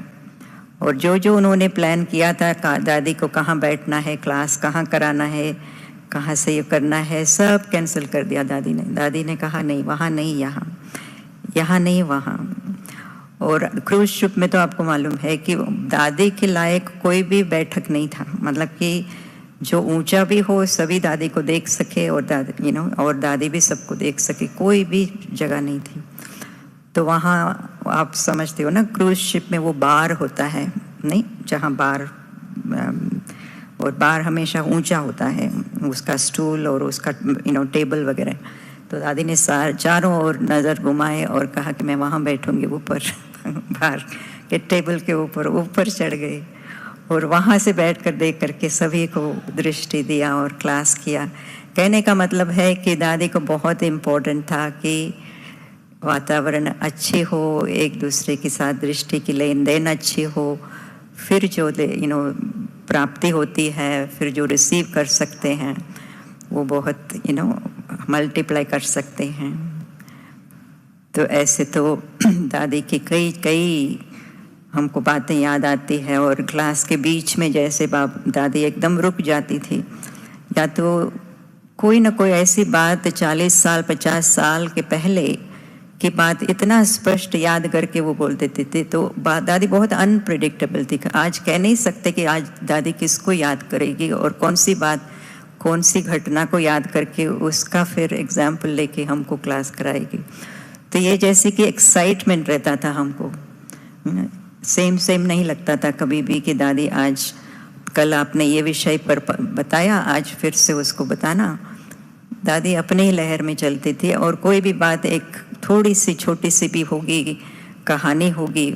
Speaker 3: और जो उन्होंने प्लान किया था, दादी को कहाँ बैठना है, क्लास कहाँ कराना है, कहाँ से ये करना है, सब कैंसिल कर दिया दादी ने। दादी ने कहा नहीं, वहाँ नहीं, यहाँ नहीं, वहाँ। और क्रूज शिप में तो आपको मालूम है कि दादी के लायक कोई भी बैठक नहीं था, मतलब कि जो ऊंचा भी हो सभी दादी को देख सके, और दादी और दादी भी सबको देख सके, कोई भी जगह नहीं थी। तो वहाँ आप समझते हो ना, क्रूज शिप में वो बार होता है, नहीं, जहाँ बार, और बार हमेशा ऊंचा होता है, उसका स्टूल और उसका टेबल वगैरह। तो दादी ने चारों ओर नज़र घुमाए और कहा कि मैं वहाँ बैठूंगी ऊपर, बार के टेबल के ऊपर चढ़ गए, और वहाँ से बैठकर देख करके सभी को दृष्टि दिया और क्लास किया। कहने का मतलब है कि दादी को बहुत इम्पोर्टेंट था कि वातावरण अच्छी हो, एक दूसरे के साथ दृष्टि की लेन देन अच्छी हो, फिर जो प्राप्ति होती है, फिर जो रिसीव कर सकते हैं, वो बहुत मल्टीप्लाई कर सकते हैं। तो ऐसे तो दादी की कई हमको बातें याद आती है, और क्लास के बीच में जैसे दादी एकदम रुक जाती थी, या तो कोई ना कोई ऐसी बात 40 साल 50 साल के पहले की बात इतना स्पष्ट याद करके वो बोल देते थे। तो दादी बहुत अनप्रिडिक्टेबल थी। आज कह नहीं सकते कि आज दादी किसको याद करेगी और कौन सी बात, कौन सी घटना को याद करके उसका फिर एग्जाम्पल लेके हमको क्लास कराएगी। तो ये जैसे कि एक्साइटमेंट रहता था हमको, सेम नहीं लगता था कभी भी कि दादी आज कल आपने ये विषय पर बताया, आज फिर से उसको बताना। दादी अपने ही लहर में चलती थी, और कोई भी बात एक थोड़ी सी छोटी सी भी होगी, कहानी होगी,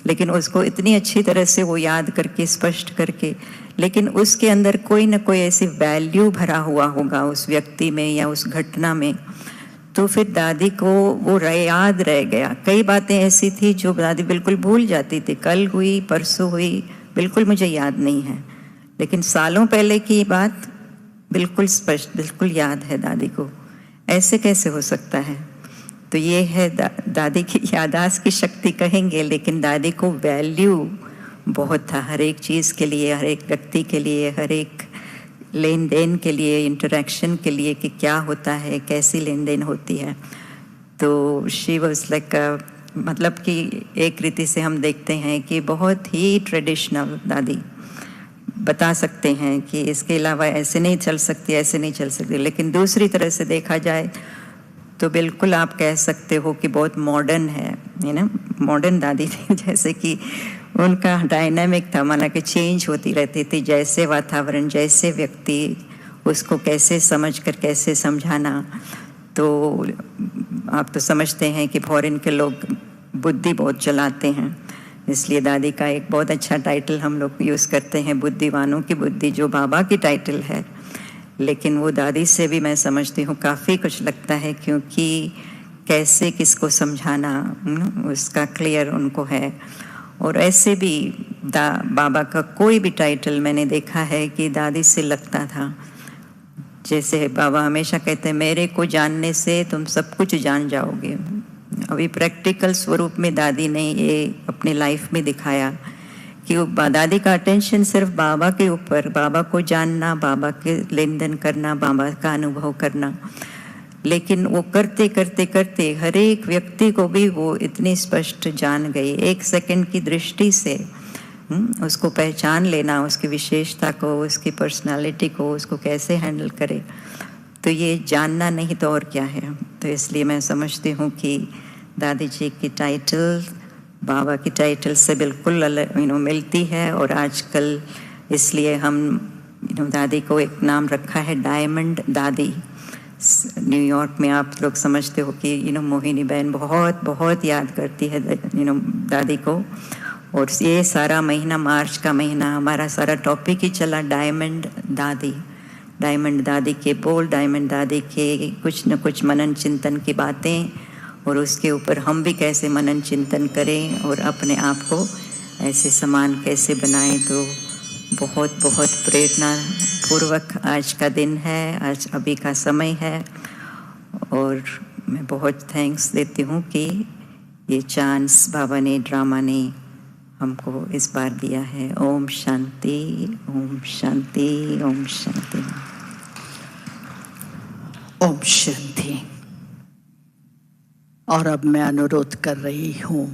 Speaker 3: लेकिन उसको इतनी अच्छी तरह से वो याद करके स्पष्ट करके, लेकिन उसके अंदर कोई ना कोई ऐसी वैल्यू भरा हुआ होगा उस व्यक्ति में या उस घटना में, तो फिर दादी को वो याद रह गया। कई बातें ऐसी थी जो दादी बिल्कुल भूल जाती थी, कल हुई परसों हुई बिल्कुल मुझे याद नहीं है, लेकिन सालों पहले की बात बिल्कुल स्पष्ट, बिल्कुल याद है दादी को। ऐसे कैसे हो सकता है? तो ये है दादी की याददाश्त की शक्ति कहेंगे, लेकिन दादी को वैल्यू बहुत था हर एक चीज़ के लिए, हर एक व्यक्ति के लिए, हर एक लेन देन के लिए, इंटरेक्शन के लिए कि क्या होता है, कैसी लेन देन होती है। तो शी वॉज लाइक, मतलब कि एक रीति से हम देखते हैं कि बहुत ही ट्रेडिशनल दादी, बता सकते हैं कि इसके अलावा ऐसे नहीं चल सकती, ऐसे नहीं चल सकती, लेकिन दूसरी तरह से देखा जाए तो बिल्कुल आप कह सकते हो कि बहुत मॉडर्न है, ना, मॉडर्न दादी थी। जैसे कि उनका डायनामिक था, माना कि चेंज होती रहती थी, जैसे वातावरण, जैसे व्यक्ति, उसको कैसे समझकर कैसे समझाना। तो आप तो समझते हैं कि फॉरेन के लोग बुद्धि बहुत चलाते हैं, इसलिए दादी का एक बहुत अच्छा टाइटल हम लोग यूज़ करते हैं, बुद्धिवानों की बुद्धि, जो बाबा की टाइटल है, लेकिन वो दादी से भी मैं समझती हूँ काफ़ी कुछ लगता है, क्योंकि कैसे किसको समझाना उसका क्लियर उनको है। और ऐसे भी बाबा का कोई भी टाइटल मैंने देखा है कि दादी से लगता था। जैसे बाबा हमेशा कहते हैं, मेरे को जानने से तुम सब कुछ जान जाओगे। अभी प्रैक्टिकल स्वरूप में दादी ने ये अपने लाइफ में दिखाया कि दादी का अटेंशन सिर्फ बाबा के ऊपर, बाबा को जानना, बाबा के लेन देन करना, बाबा का अनुभव करना, लेकिन वो करते करते करते हर एक व्यक्ति को भी वो इतनी स्पष्ट जान गई, एक सेकंड की दृष्टि से उसको पहचान लेना, उसकी विशेषता को, उसकी पर्सनालिटी को, उसको कैसे हैंडल करे। तो ये जानना नहीं तो और क्या है। तो इसलिए मैं समझती हूँ कि दादी जी की टाइटल बाबा की टाइटल से बिल्कुल मिलती है। और आजकल इसलिए हम दादी को एक नाम रखा है डायमंड दादी। न्यूयॉर्क में आप लोग समझते हो कि मोहिनी बहन बहुत बहुत याद करती है दादी को। और ये सारा महीना, मार्च का महीना, हमारा सारा टॉपिक ही चला डायमंड दादी। डायमंड दादी के बोल, डायमंड दादी के कुछ न कुछ मनन चिंतन की बातें, और उसके ऊपर हम भी कैसे मनन चिंतन करें और अपने आप को ऐसे समान कैसे बनाएं। तो बहुत बहुत प्रेरणा पूर्वक आज का दिन है, आज अभी का समय है, और मैं बहुत थैंक्स देती हूँ कि ये चांस बाबा ने, ड्रामा ने हमको इस बार दिया है। ओम शांति, ओम शांति, ओम शांति,
Speaker 1: ओम शांति। और अब मैं अनुरोध कर रही हूँ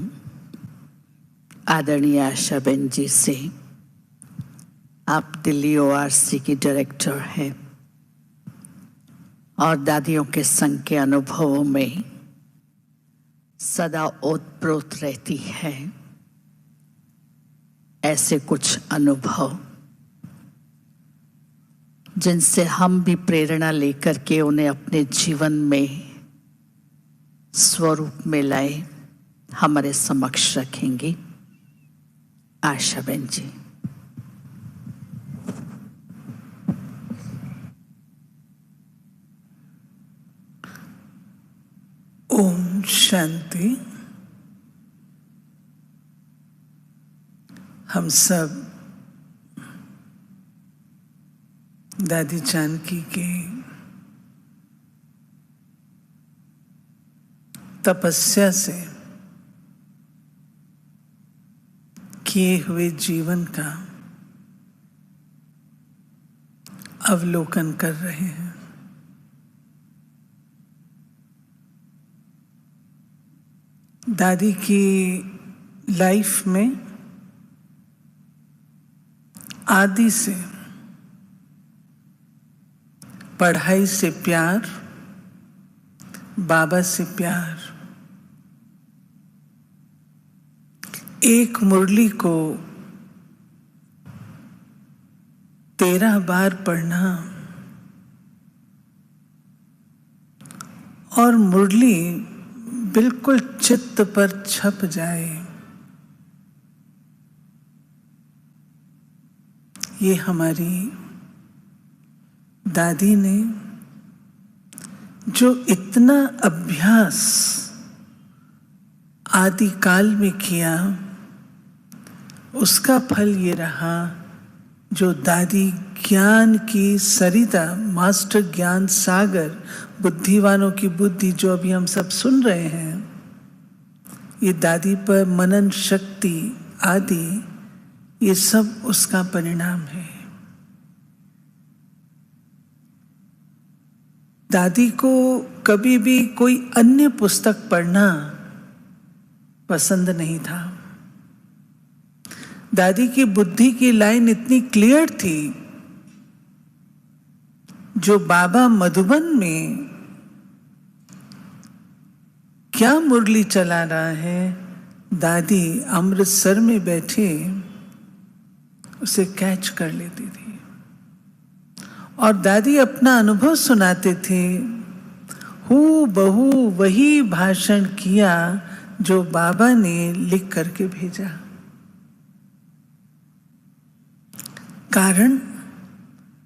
Speaker 1: आदरणीय आशा बेन जी से, आप दिल्ली ORC की डायरेक्टर हैं और दादियों के संग के अनुभवों में सदा ओतप्रोत रहती है। ऐसे कुछ अनुभव जिनसे हम भी प्रेरणा लेकर के उन्हें अपने जीवन में स्वरूप में लाए, हमारे समक्ष रखेंगी आशा बेन जी।
Speaker 4: ओम शांति। हम सब दादी जानकी के तपस्या से किए हुए जीवन का अवलोकन कर रहे हैं। दादी की लाइफ में आदि से पढ़ाई से प्यार, बाबा से प्यार, एक मुरली को 13 बार पढ़ना और मुरली बिल्कुल चित्त पर छप जाए, ये हमारी दादी ने जो इतना अभ्यास आदिकाल में किया, उसका फल ये रहा जो दादी ज्ञान की सरिता, मास्टर ज्ञान सागर, बुद्धिवानों की बुद्धि जो अभी हम सब सुन रहे हैं, ये दादी पर मनन शक्ति आदि, ये सब उसका परिणाम है। दादी को कभी भी कोई अन्य पुस्तक पढ़ना पसंद नहीं था। दादी की बुद्धि की लाइन इतनी क्लियर थी, जो बाबा मधुबन में क्या मुरली चला रहा है, दादी अमृतसर में बैठे उसे कैच कर लेती थी और दादी अपना अनुभव सुनाते थे। हू बहू वही भाषण किया जो बाबा ने लिख करके भेजा। कारण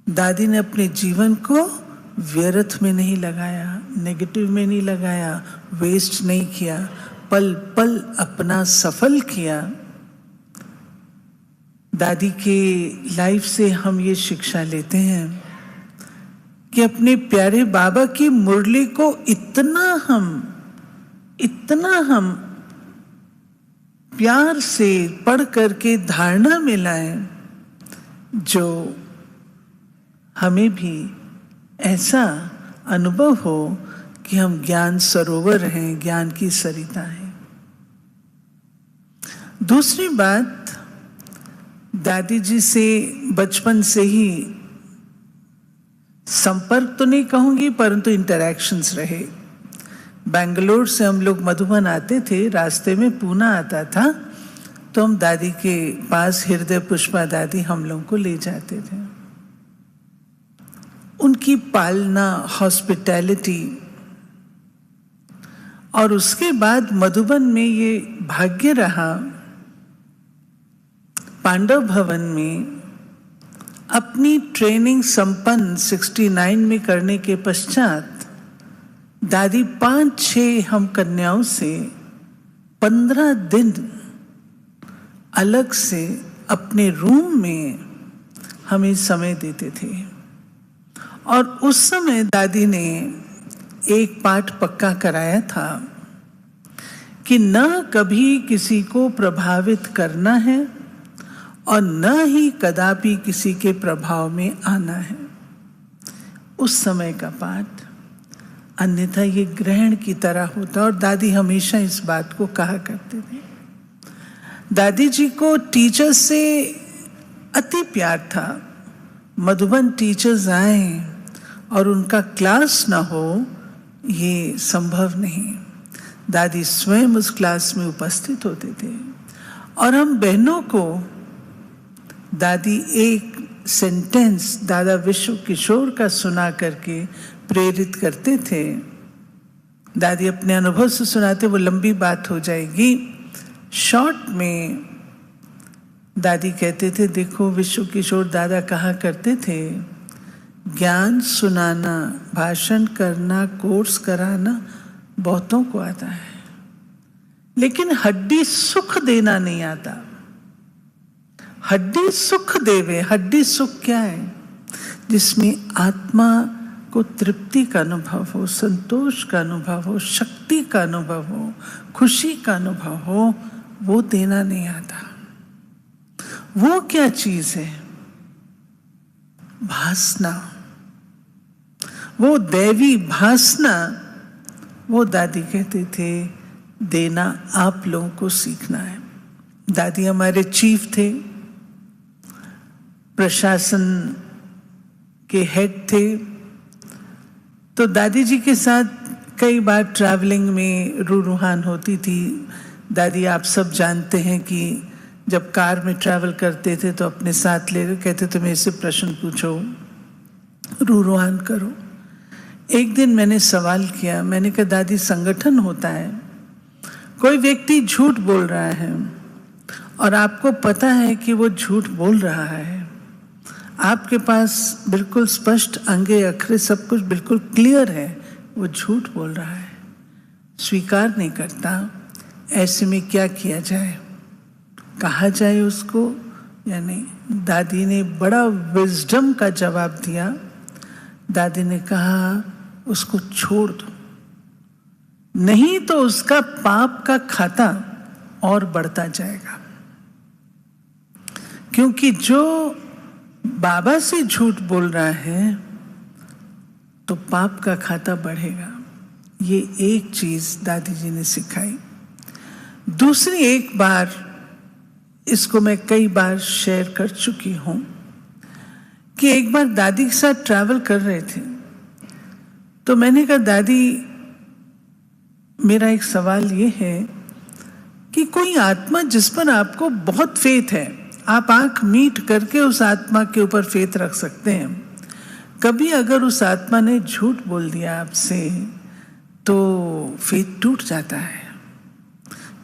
Speaker 4: दादी ने अपने जीवन को व्यर्थ में नहीं लगाया, नेगेटिव में नहीं लगाया, वेस्ट नहीं किया, पल पल अपना सफल किया। दादी के लाइफ से हम ये शिक्षा लेते हैं कि अपने प्यारे बाबा की मुरली को इतना हम प्यार से पढ़ करके धारणा में लाएं, जो हमें भी ऐसा अनुभव हो कि हम ज्ञान सरोवर हैं, ज्ञान की सरिता हैं। दूसरी बात, दादी जी से बचपन से ही संपर्क तो नहीं कहूंगी, परंतु इंटरैक्शंस रहे। बेंगलोर से हम लोग मधुबन आते थे, रास्ते में पूना आता था, तो हम दादी के पास हृदय पुष्पा दादी हम लोग को ले जाते थे। उनकी पालना, हॉस्पिटैलिटी, और उसके बाद मधुबन में ये भाग्य रहा, पांडव भवन में अपनी ट्रेनिंग संपन्न 69 में करने के पश्चात दादी 5-6 हम कन्याओं से 15 दिन अलग से अपने रूम में हमें समय देते थे। और उस समय दादी ने एक पाठ पक्का कराया था कि न कभी किसी को प्रभावित करना है और न ही कदापि किसी के प्रभाव में आना है। उस समय का पाठ, अन्यथा ये ग्रहण की तरह होता। और दादी हमेशा इस बात को कहा करते थे। दादी जी को टीचर से अति प्यार था। मधुबन टीचर्स आए और उनका क्लास ना हो, ये संभव नहीं। दादी स्वयं उस क्लास में उपस्थित होते थे। और हम बहनों को दादी एक सेंटेंस दादा विश्व किशोर का सुना करके प्रेरित करते थे। दादी अपने अनुभव से सुनाते, वो लंबी बात हो जाएगी। शॉर्ट में दादी कहते थे, देखो विश्व किशोर दादा कहा करते थे, ज्ञान सुनाना, भाषण करना, कोर्स कराना बहुतों को आता है, लेकिन हड्डी सुख देना नहीं आता। हड्डी सुख देवे, हड्डी सुख क्या है? जिसमें आत्मा को तृप्ति का अनुभव हो, संतोष का अनुभव हो, शक्ति का अनुभव हो, खुशी का अनुभव हो, वो देना नहीं आता। वो क्या चीज है? भासना, वो दैवी भासना, वो दादी कहते थे देना आप लोगों को सीखना है। दादी हमारे चीफ थे, प्रशासन के हेड थे। तो दादी जी के साथ कई बार ट्रैवलिंग में रूहान होती थी। दादी आप सब जानते हैं कि जब कार में ट्रैवल करते थे तो अपने साथ ले कहते थे मेरे से प्रश्न पूछो, रूहान करो। एक दिन मैंने सवाल किया, मैंने कहा दादी संगठन होता है, कोई व्यक्ति झूठ बोल रहा है और आपको पता है कि वो झूठ बोल रहा है, आपके पास बिल्कुल स्पष्ट अंगे अखरे सब कुछ बिल्कुल क्लियर है, वो झूठ बोल रहा है, स्वीकार नहीं करता, ऐसे में क्या किया जाए, कहा जाए उसको या नहीं? दादी ने बड़ा विजडम का जवाब दिया। दादी ने कहा उसको छोड़ दो, नहीं तो उसका पाप का खाता और बढ़ता जाएगा। क्योंकि जो बाबा से झूठ बोल रहा है तो पाप का खाता बढ़ेगा। ये एक चीज दादी जी ने सिखाई। दूसरी, एक बार इसको मैं कई बार शेयर कर चुकी हूं कि एक बार दादी के साथ ट्रैवल कर रहे थे तो मैंने कहा दादी मेरा एक सवाल ये है कि कोई आत्मा जिस पर आपको बहुत फेथ है, आप आंख मीट करके उस आत्मा के ऊपर फेथ रख सकते हैं, कभी अगर उस आत्मा ने झूठ बोल दिया आपसे तो फेथ टूट जाता है,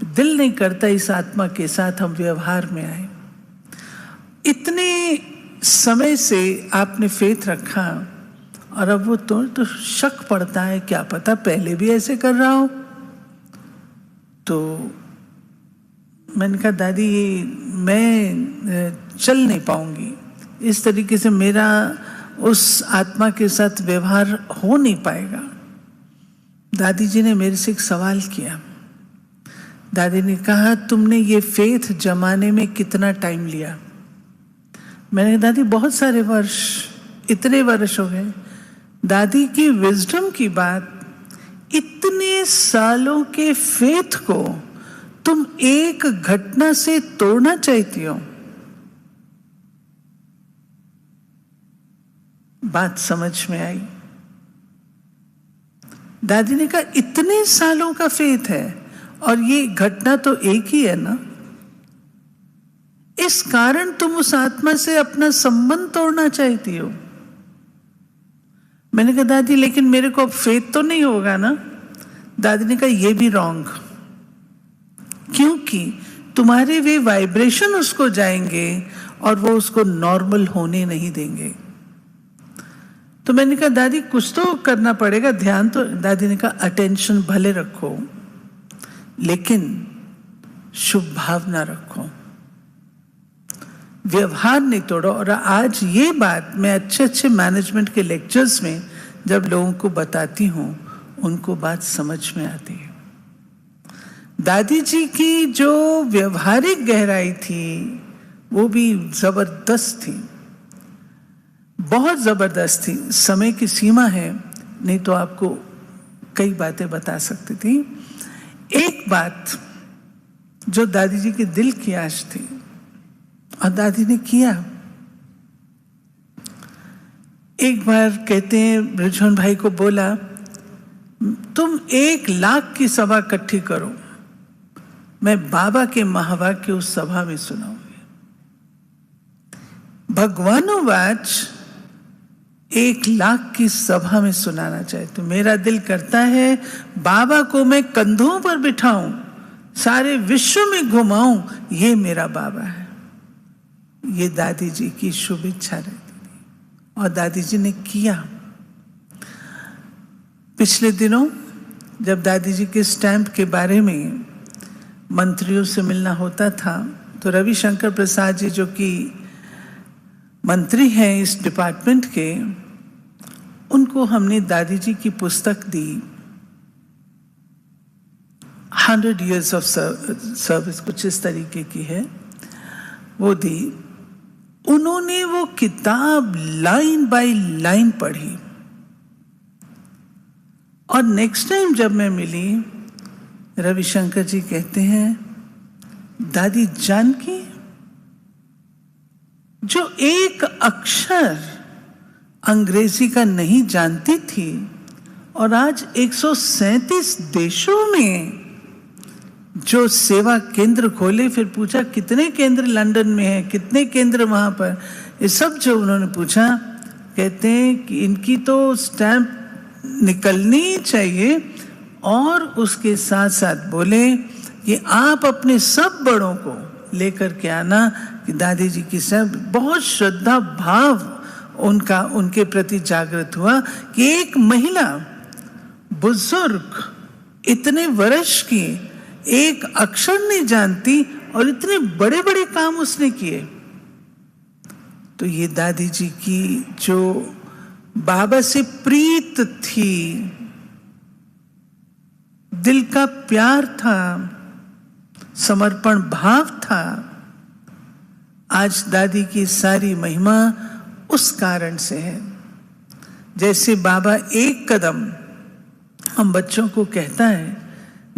Speaker 4: दिल नहीं करता इस आत्मा के साथ हम व्यवहार में आए। इतने समय से आपने फेथ रखा और अब वो तो शक पड़ता है, क्या पता पहले भी ऐसे कर रहा हो। तो मैंने कहा दादी मैं चल नहीं पाऊंगी, इस तरीके से मेरा उस आत्मा के साथ व्यवहार हो नहीं पाएगा। दादी जी ने मेरे से एक सवाल किया। दादी ने कहा तुमने ये फेथ जमाने में कितना टाइम लिया? मैंने कहा दादी बहुत सारे वर्ष, इतने वर्ष हो गए। दादी की विजडम की बात, इतने सालों के फेथ को तुम एक घटना से तोड़ना चाहती हो? बात समझ में आई। दादी ने कहा इतने सालों का फेथ है और ये घटना तो एक ही है ना, इस कारण तुम उस आत्मा से अपना संबंध तोड़ना चाहती हो? मैंने कहा दादी लेकिन मेरे को अब फेथ तो नहीं होगा ना। दादी ने कहा ये भी रॉन्ग, क्योंकि तुम्हारे वे वाइब्रेशन उसको जाएंगे और वो उसको नॉर्मल होने नहीं देंगे। तो मैंने कहा दादी कुछ तो करना पड़ेगा, ध्यान तो। दादी ने कहा अटेंशन भले रखो लेकिन शुभ भावना रखो, व्यवहार नहीं तोड़ो। और आज ये बात मैं अच्छे अच्छे मैनेजमेंट के लेक्चर्स में जब लोगों को बताती हूँ उनको बात समझ में आती है। दादी जी की जो व्यवहारिक गहराई थी वो भी जबरदस्त थी, बहुत जबरदस्त थी। समय की सीमा है, नहीं तो आपको कई बातें बता सकती थी। एक बात जो दादी जी के दिल की आश थी और दादी ने किया। एक बार कहते हैं ब्रिजमोहन भाई को बोला तुम 1,00,000 की सभा इकट्ठी करो, मैं बाबा के महावाक्य उस सभा में सुनाऊंगी। भगवानोवाच 1,00,000 की सभा में सुनाना चाहे तो मेरा दिल करता है बाबा को मैं कंधों पर बिठाऊं, सारे विश्व में घुमाऊं, ये मेरा बाबा है। ये दादी जी की शुभ इच्छा रहती थी और दादी जी ने किया। पिछले दिनों जब दादी जी के स्टैंप के बारे में मंत्रियों से मिलना होता था तो रविशंकर प्रसाद जी जो कि मंत्री हैं इस डिपार्टमेंट के, उनको हमने दादी जी की पुस्तक दी, 100 years of service, कुछ इस तरीके की है, वो दी। उन्होंने वो किताब लाइन बाय लाइन पढ़ी। और नेक्स्ट टाइम जब मैं मिली, रविशंकर जी कहते हैं, दादी जानकी जो एक अक्षर अंग्रेजी का नहीं जानती थी और आज 137 देशों में जो सेवा केंद्र खोले, फिर पूछा कितने केंद्र लंदन में हैं, कितने केंद्र वहां पर, ये सब जो उन्होंने पूछा, कहते हैं कि इनकी तो स्टैंप निकलनी चाहिए। और उसके साथ साथ बोले कि आप अपने सब बड़ों को लेकर के आना, कि दादी जी की सब बहुत श्रद्धा भाव उनके प्रति जागृत हुआ कि एक महिला बुजुर्ग इतने वर्ष की एक अक्षर नहीं जानती और इतने बड़े बड़े काम उसने किए। तो ये दादी जी की जो बाबा से प्रीत थी, दिल का प्यार था, समर्पण भाव था, आज दादी की सारी महिमा उस कारण से है। जैसे बाबा एक कदम हम बच्चों को कहता है,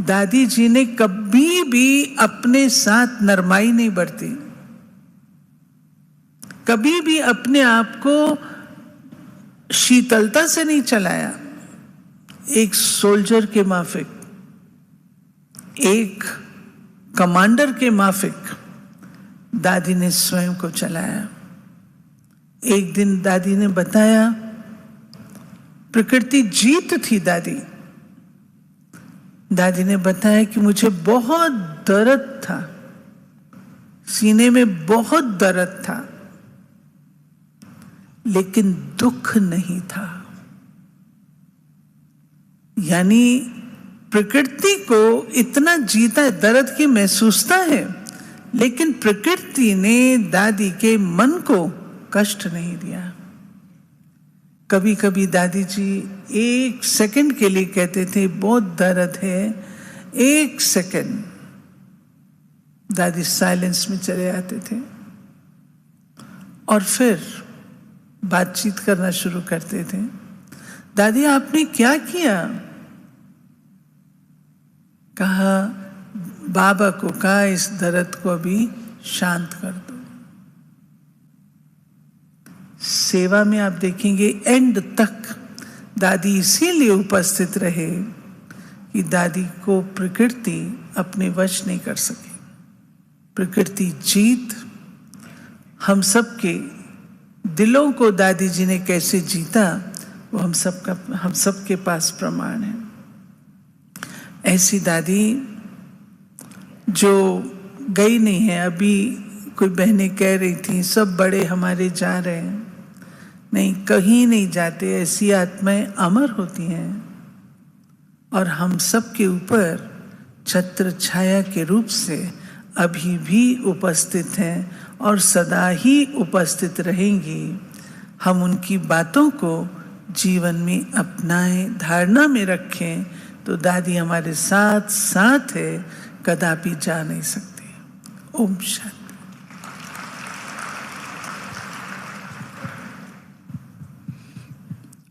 Speaker 4: दादी जी ने कभी भी अपने साथ नरमाई नहीं बरती, कभी भी अपने आप को शीतलता से नहीं चलाया। एक सोल्जर के माफिक, एक कमांडर के माफिक दादी ने स्वयं को चलाया। एक दिन दादी ने बताया, प्रकृति जीत थी दादी ने बताया कि मुझे बहुत दर्द था, सीने में बहुत दर्द था, लेकिन दुख नहीं था। यानी प्रकृति को इतना जीता है, दर्द की महसूसता है, लेकिन प्रकृति ने दादी के मन को कष्ट नहीं दिया। कभी कभी दादी जी 1 सेकंड के लिए कहते थे बहुत दर्द है, 1 सेकंड, दादी साइलेंस में चले आते थे और फिर बातचीत करना शुरू करते थे। दादी आपने क्या किया? कहा, बाबा को कहा इस दर्द को अभी शांत कर दो। सेवा में आप देखेंगे एंड तक दादी इसीलिए उपस्थित रहे कि दादी को प्रकृति अपने वश नहीं कर सके। प्रकृति जीत हम सबके दिलों को दादी जी ने कैसे जीता, वो हम सबके पास प्रमाण है। ऐसी दादी जो गई नहीं है, अभी कोई बहनें कह रही थी सब बड़े हमारे जा रहे हैं, नहीं, कहीं नहीं जाते। ऐसी आत्माएं अमर होती हैं और हम सब के ऊपर छत्र छाया के रूप से अभी भी उपस्थित हैं और सदा ही उपस्थित रहेंगी। हम उनकी बातों को जीवन में अपनाएं, धारणा में रखें, तो दादी हमारे साथ साथ है, कदापि जा नहीं सकती। ओम शांति।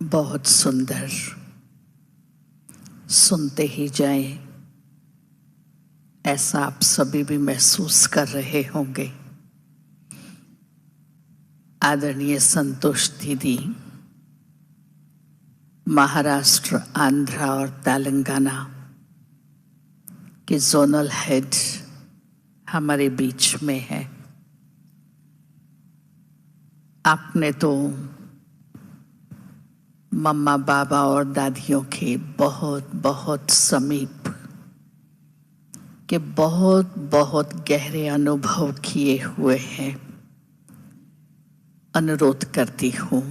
Speaker 1: बहुत सुंदर, सुनते ही जाए ऐसा आप सभी भी महसूस कर रहे होंगे। आदरणीय संतोष दीदी महाराष्ट्र, आंध्र और तेलंगाना के जोनल हेड हमारे बीच में है। आपने तो मम्मा, बाबा और दादियों के बहुत बहुत समीप के बहुत बहुत गहरे अनुभव किए हुए हैं। अनुरोध करती हूँ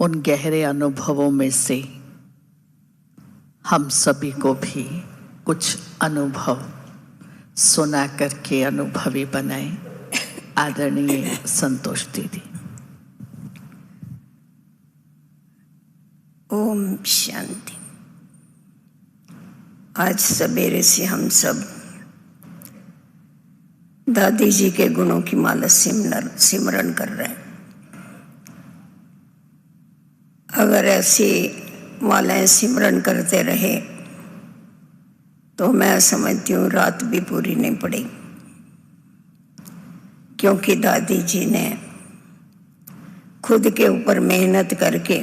Speaker 1: उन गहरे अनुभवों में से हम सभी को भी कुछ अनुभव सुना करके अनुभवी बनाएं। आदरणीय संतोष दीदी।
Speaker 2: ओम शांति। आज सवेरे से हम सब दादी जी के गुणों की माला सिमरन कर रहे हैं। अगर ऐसी मालाएं सिमरन करते रहे तो मैं समझती हूँ रात भी पूरी नहीं पड़ी, क्योंकि दादी जी ने खुद के ऊपर मेहनत करके,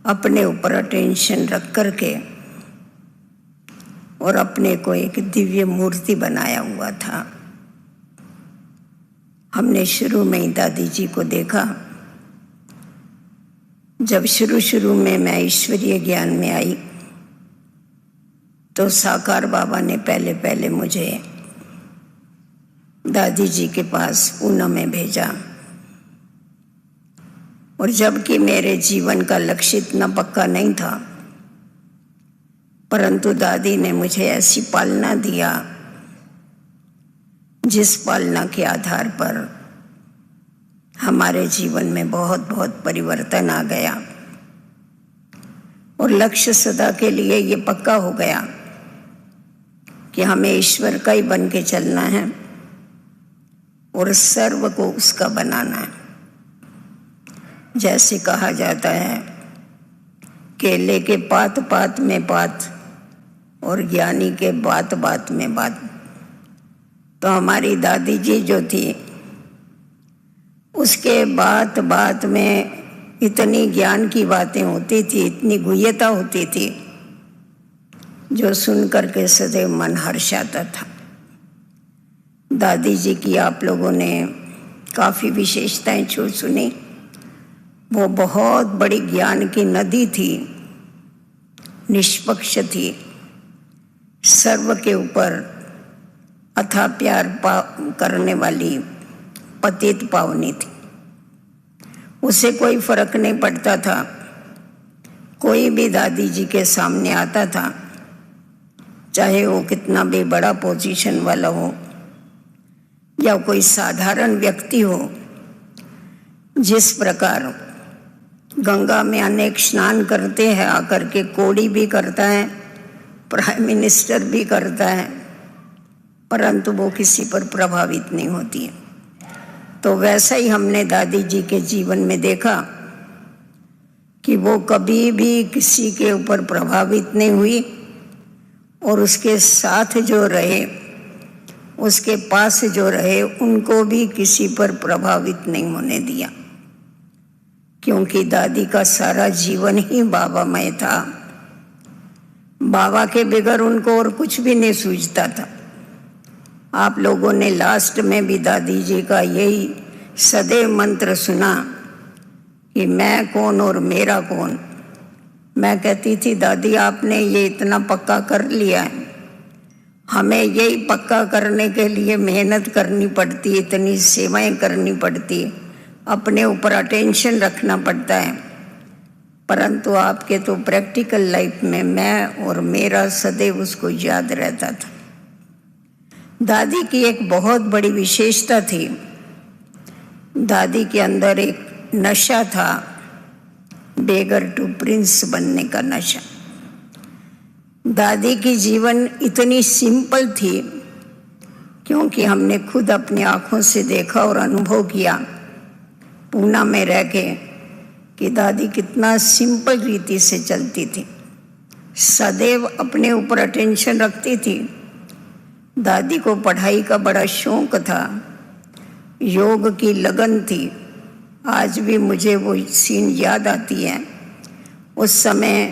Speaker 2: अपने ऊपर अटेंशन रख करके और अपने को एक दिव्य मूर्ति बनाया हुआ था। हमने शुरू में ही दादी जी को देखा। जब शुरू में मैं ईश्वरीय ज्ञान में आई तो साकार बाबा ने पहले मुझे दादी जी के पास पूना में भेजा, और जबकि मेरे जीवन का लक्ष्य इतना पक्का नहीं था, परंतु दादी ने मुझे ऐसी पालना दिया जिस पालना के आधार पर हमारे जीवन में बहुत परिवर्तन आ गया, और लक्ष्य सदा के लिए ये पक्का हो गया कि हमें ईश्वर का ही बन के चलना है और सर्व को उसका बनाना है। जैसे कहा जाता है, केले के पात पात में पात और ज्ञानी के बात बात में बात। तो हमारी दादी जी जो थी, उसके बात बात में इतनी ज्ञान की बातें होती थी, इतनी गुह्यता होती थी, जो सुन करके सदैव मन हर्षाता था। दादी जी की आप लोगों ने काफ़ी विशेषताएं सुनी। वो बहुत बड़ी ज्ञान की नदी थी, निष्पक्ष थी, सर्व के ऊपर अथाह प्यार करने वाली पतित पावनी थी। उसे कोई फर्क नहीं पड़ता था, कोई भी दादी जी के सामने आता था, चाहे वो कितना भी बड़ा पोजीशन वाला हो या कोई साधारण व्यक्ति हो। जिस प्रकार गंगा में अनेक स्नान करते हैं, आकर के कोड़ी भी करता है, प्राइम मिनिस्टर भी करता है, परंतु वो किसी पर प्रभावित नहीं होती है। तो वैसा ही हमने दादी जी के जीवन में देखा कि वो कभी भी किसी के ऊपर प्रभावित नहीं हुई, और उसके साथ जो रहे, उसके पास जो रहे, उनको भी किसी पर प्रभावित नहीं होने दिया, क्योंकि दादी का सारा जीवन ही बाबामय था। बाबा के बगैर उनको और कुछ भी नहीं सूझता था। आप लोगों ने लास्ट में भी दादी जी का यही सदैव मंत्र सुना कि मैं कौन और मेरा कौन। मैं कहती थी, दादी आपने ये इतना पक्का कर लिया है, हमें यही पक्का करने के लिए मेहनत करनी पड़ती है, इतनी सेवाएं करनी पड़ती है, अपने ऊपर अटेंशन रखना पड़ता है, परंतु आपके तो प्रैक्टिकल लाइफ में मैं और मेरा सदैव उसको याद रहता था। दादी की एक बहुत बड़ी विशेषता थी, दादी के अंदर एक नशा था, बेगर टू प्रिंस बनने का नशा। दादी की जीवन इतनी सिंपल थी, क्योंकि हमने खुद अपनी आंखों से देखा और अनुभव किया पूना में रह के कि दादी कितना सिंपल रीति से चलती थी, सदैव अपने ऊपर अटेंशन रखती थी। दादी को पढ़ाई का बड़ा शौक था, योग की लगन थी। आज भी मुझे वो सीन याद आती है। उस समय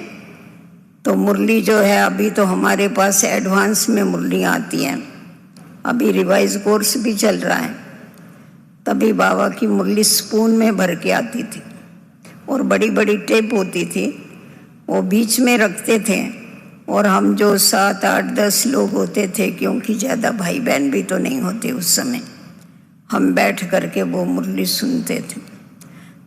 Speaker 2: तो मुरली जो है, अभी तो हमारे पास एडवांस में मुरलियाँ आती हैं, अभी रिवाइज कोर्स भी चल रहा है। तभी बाबा की मुरली स्पून में भर के आती थी, और बड़ी बड़ी टेप होती थी, वो बीच में रखते थे, और हम जो 7, 8, 10 लोग होते थे, क्योंकि ज़्यादा भाई बहन भी तो नहीं होते उस समय, हम बैठ करके वो मुरली सुनते थे।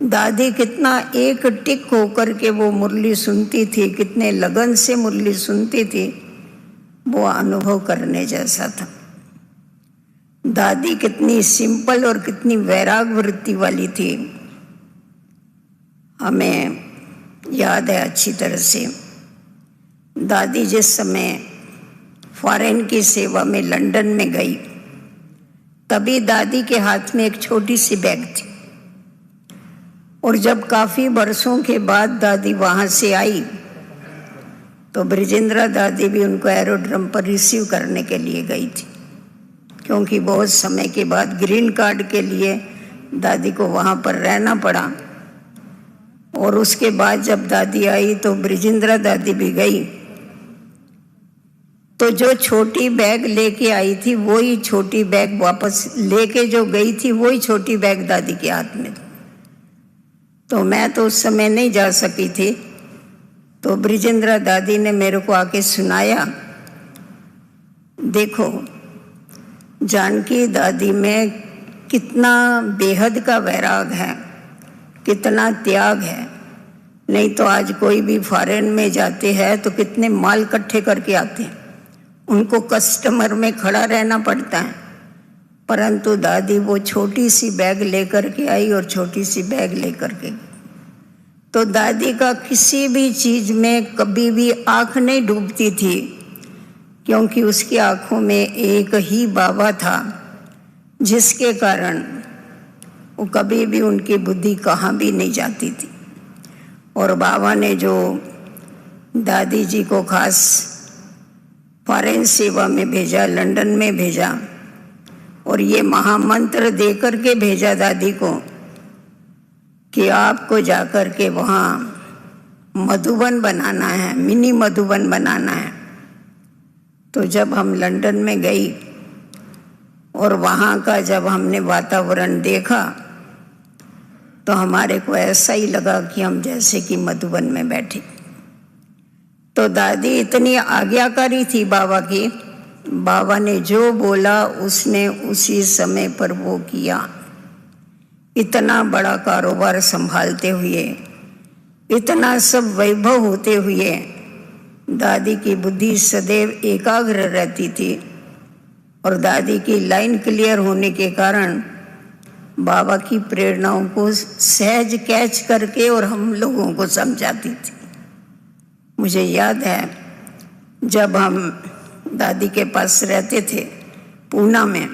Speaker 2: दादी कितना एक टिक होकर के वो मुरली सुनती थी, कितने लगन से मुरली सुनती थी, वो अनुभव करने जैसा था। दादी कितनी सिंपल और कितनी वैराग वृत्ति वाली थी, हमें याद है अच्छी तरह से। दादी जिस समय फॉरेन की सेवा में लंदन में गई, तभी दादी के हाथ में एक छोटी सी बैग थी। और जब काफी वर्षों के बाद दादी वहां से आई तो ब्रिजेंद्रा दादी भी उनको एरोड्रम पर रिसीव करने के लिए गई थी, क्योंकि बहुत समय के बाद ग्रीन कार्ड के लिए दादी को वहां पर रहना पड़ा। और उसके बाद जब दादी आई तो ब्रिजेंद्रा दादी भी गई, तो जो छोटी बैग लेके आई थी वही छोटी बैग वापस लेके जो गई थी वही छोटी बैग दादी के हाथ में थी। तो मैं तो उस समय नहीं जा सकी थी, तो ब्रिजेंद्रा दादी ने मेरे को आके सुनाया, देखो जानकी दादी में कितना बेहद का वैराग है, कितना त्याग है। नहीं तो आज कोई भी फॉरेन में जाते हैं तो कितने माल इकट्ठे करके आते हैं, उनको कस्टमर में खड़ा रहना पड़ता है, परंतु दादी वो छोटी सी बैग लेकर के आई और छोटी सी बैग लेकर के। तो दादी का किसी भी चीज में कभी भी आंख नहीं डूबती थी, क्योंकि उसकी आंखों में एक ही बाबा था, जिसके कारण वो कभी भी उनकी बुद्धि कहाँ भी नहीं जाती थी। और बाबा ने जो दादी जी को खास फॉरेन सेवा में भेजा, लंदन में भेजा, और ये महामंत्र दे करके भेजा दादी को कि आपको जाकर के वहाँ मधुबन बनाना है, मिनी मधुबन बनाना है। तो जब हम लंदन में गई और वहाँ का जब हमने वातावरण देखा तो हमारे को ऐसा ही लगा कि हम जैसे कि मधुबन में बैठे। तो दादी इतनी आज्ञाकारी थी बाबा की, बाबा ने जो बोला उसने उसी समय पर वो किया। इतना बड़ा कारोबार संभालते हुए, इतना सब वैभव होते हुए दादी की बुद्धि सदैव एकाग्र रहती थी। और दादी की लाइन क्लियर होने के कारण बाबा की प्रेरणाओं को सहज कैच करके और हम लोगों को समझाती थी। मुझे याद है जब हम दादी के पास रहते थे पूना में,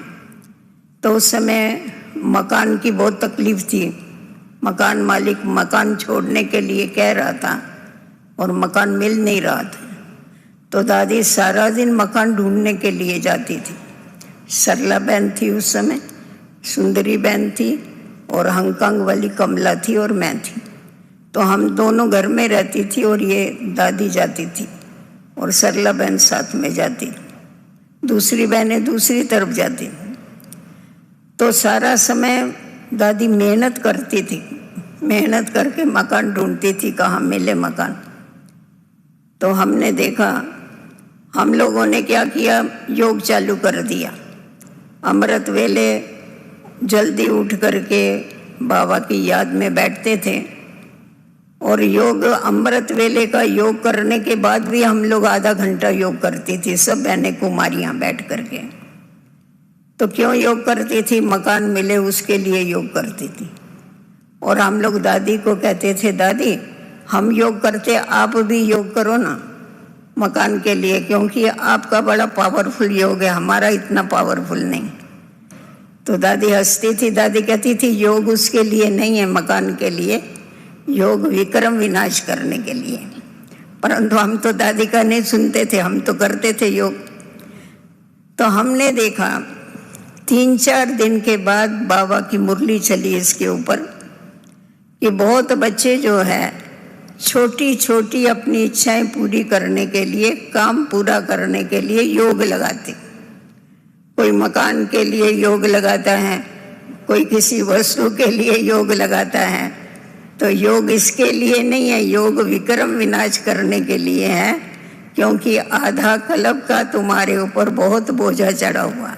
Speaker 2: तो उस समय मकान की बहुत तकलीफ थी। मकान मालिक मकान छोड़ने के लिए कह रहा था और मकान मिल नहीं रहा था। तो दादी सारा दिन मकान ढूंढने के लिए जाती थी। सरला बहन थी उस समय, सुंदरी बहन थी, और हांगकांग वाली कमला थी और मैं थी। तो हम दोनों घर में रहती थी और ये दादी जाती थी और सरला बहन साथ में जाती, दूसरी बहनें दूसरी तरफ जाती। तो सारा समय दादी मेहनत करती थी, मेहनत करके मकान ढूंढती थी, कहाँ मिले मकान। तो हमने देखा, हम लोगों ने क्या किया, योग चालू कर दिया। अमृत वेले जल्दी उठ करके बाबा की याद में बैठते थे और योग, अमृत वेले का योग करने के बाद भी हम लोग आधा घंटा योग करती थी, सब बहनें कुमारियाँ बैठ करके। तो क्यों योग करती थी, मकान मिले उसके लिए योग करती थी। और हम लोग दादी को कहते थे, दादी हम योग करते, आप भी योग करो ना मकान के लिए, क्योंकि आपका बड़ा पावरफुल योग है, हमारा इतना पावरफुल नहीं। तो दादी हंसती थी, दादी कहती थी योग उसके लिए नहीं है, मकान के लिए, योग विक्रम विनाश करने के लिए। परंतु हम तो दादी का नहीं सुनते थे, हम तो करते थे योग। तो हमने देखा 3-4 दिन के बाद बाबा की मुरली चली इसके ऊपर कि बहुत बच्चे जो है छोटी छोटी अपनी इच्छाएं पूरी करने के लिए, काम पूरा करने के लिए योग लगाते। कोई मकान के लिए योग लगाता है, कोई किसी वस्तु के लिए योग लगाता है। तो योग इसके लिए नहीं है, योग विक्रम विनाश करने के लिए है, क्योंकि आधा कल्प का तुम्हारे ऊपर बहुत बोझा चढ़ा हुआ।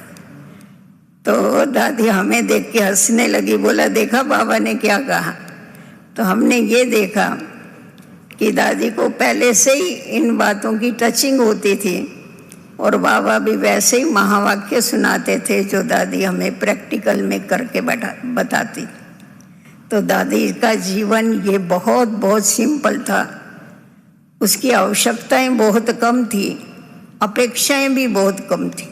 Speaker 2: तो दादी हमें देख के हंसने लगी, बोला देखा बाबा ने क्या कहा। तो हमने ये देखा कि दादी को पहले से ही इन बातों की टचिंग होती थी और बाबा भी वैसे ही महावाक्य सुनाते थे जो दादी हमें प्रैक्टिकल में करके बताती। तो दादी का जीवन ये बहुत बहुत सिंपल था, उसकी आवश्यकताएं बहुत कम थी, अपेक्षाएं भी बहुत कम थी।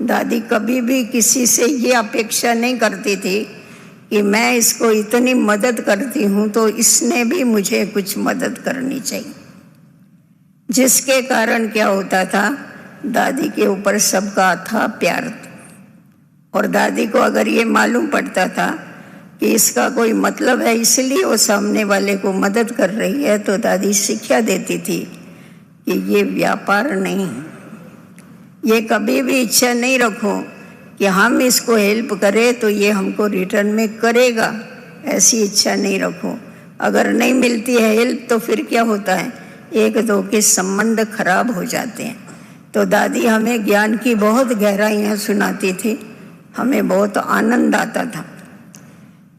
Speaker 2: दादी कभी भी किसी से ये अपेक्षा नहीं करती थी कि मैं इसको इतनी मदद करती हूँ तो इसने भी मुझे कुछ मदद करनी चाहिए। जिसके कारण क्या होता था, दादी के ऊपर सबका था प्यार। और दादी को अगर ये मालूम पड़ता था कि इसका कोई मतलब है इसलिए वो सामने वाले को मदद कर रही है, तो दादी शिक्षा देती थी कि ये व्यापार नहीं, ये कभी भी इच्छा नहीं रखो कि हम इसको हेल्प करें तो ये हमको रिटर्न में करेगा, ऐसी इच्छा नहीं रखो। अगर नहीं मिलती है हेल्प तो फिर क्या होता है, एक दो के संबंध खराब हो जाते हैं। तो दादी हमें ज्ञान की बहुत गहराइयाँ सुनाती थी, हमें बहुत आनंद आता था।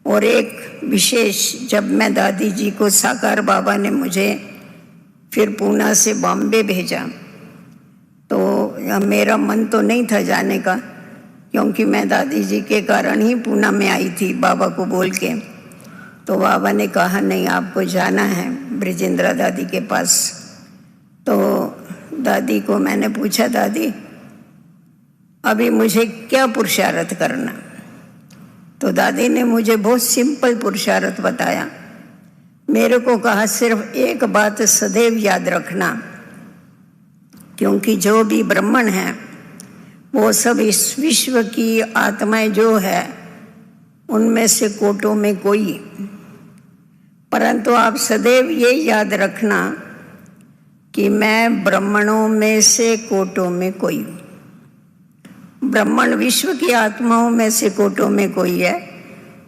Speaker 2: और एक विशेष, जब मैं दादी जी को साकार बाबा ने मुझे फिर पूना से बॉम्बे भेजा तो मेरा मन तो नहीं था जाने का, क्योंकि मैं दादी जी के कारण ही पूना में आई थी बाबा को बोल के। तो बाबा ने कहा नहीं, आपको जाना है ब्रिजेंद्रा दादी के पास। तो दादी को मैंने पूछा, दादी अभी मुझे क्या पुरुषार्थ करना? तो दादी ने मुझे बहुत सिंपल पुरुषार्थ बताया। मेरे को कहा सिर्फ एक बात सदैव याद रखना, क्योंकि जो भी ब्राह्मण हैं वो सब इस विश्व की आत्माएं जो है उनमें से कोटों में कोई, परंतु आप सदैव ये याद रखना कि मैं ब्राह्मणों में से कोटों में कोई हूँ। ब्राह्मण विश्व की आत्माओं में से कोटों में कोई है,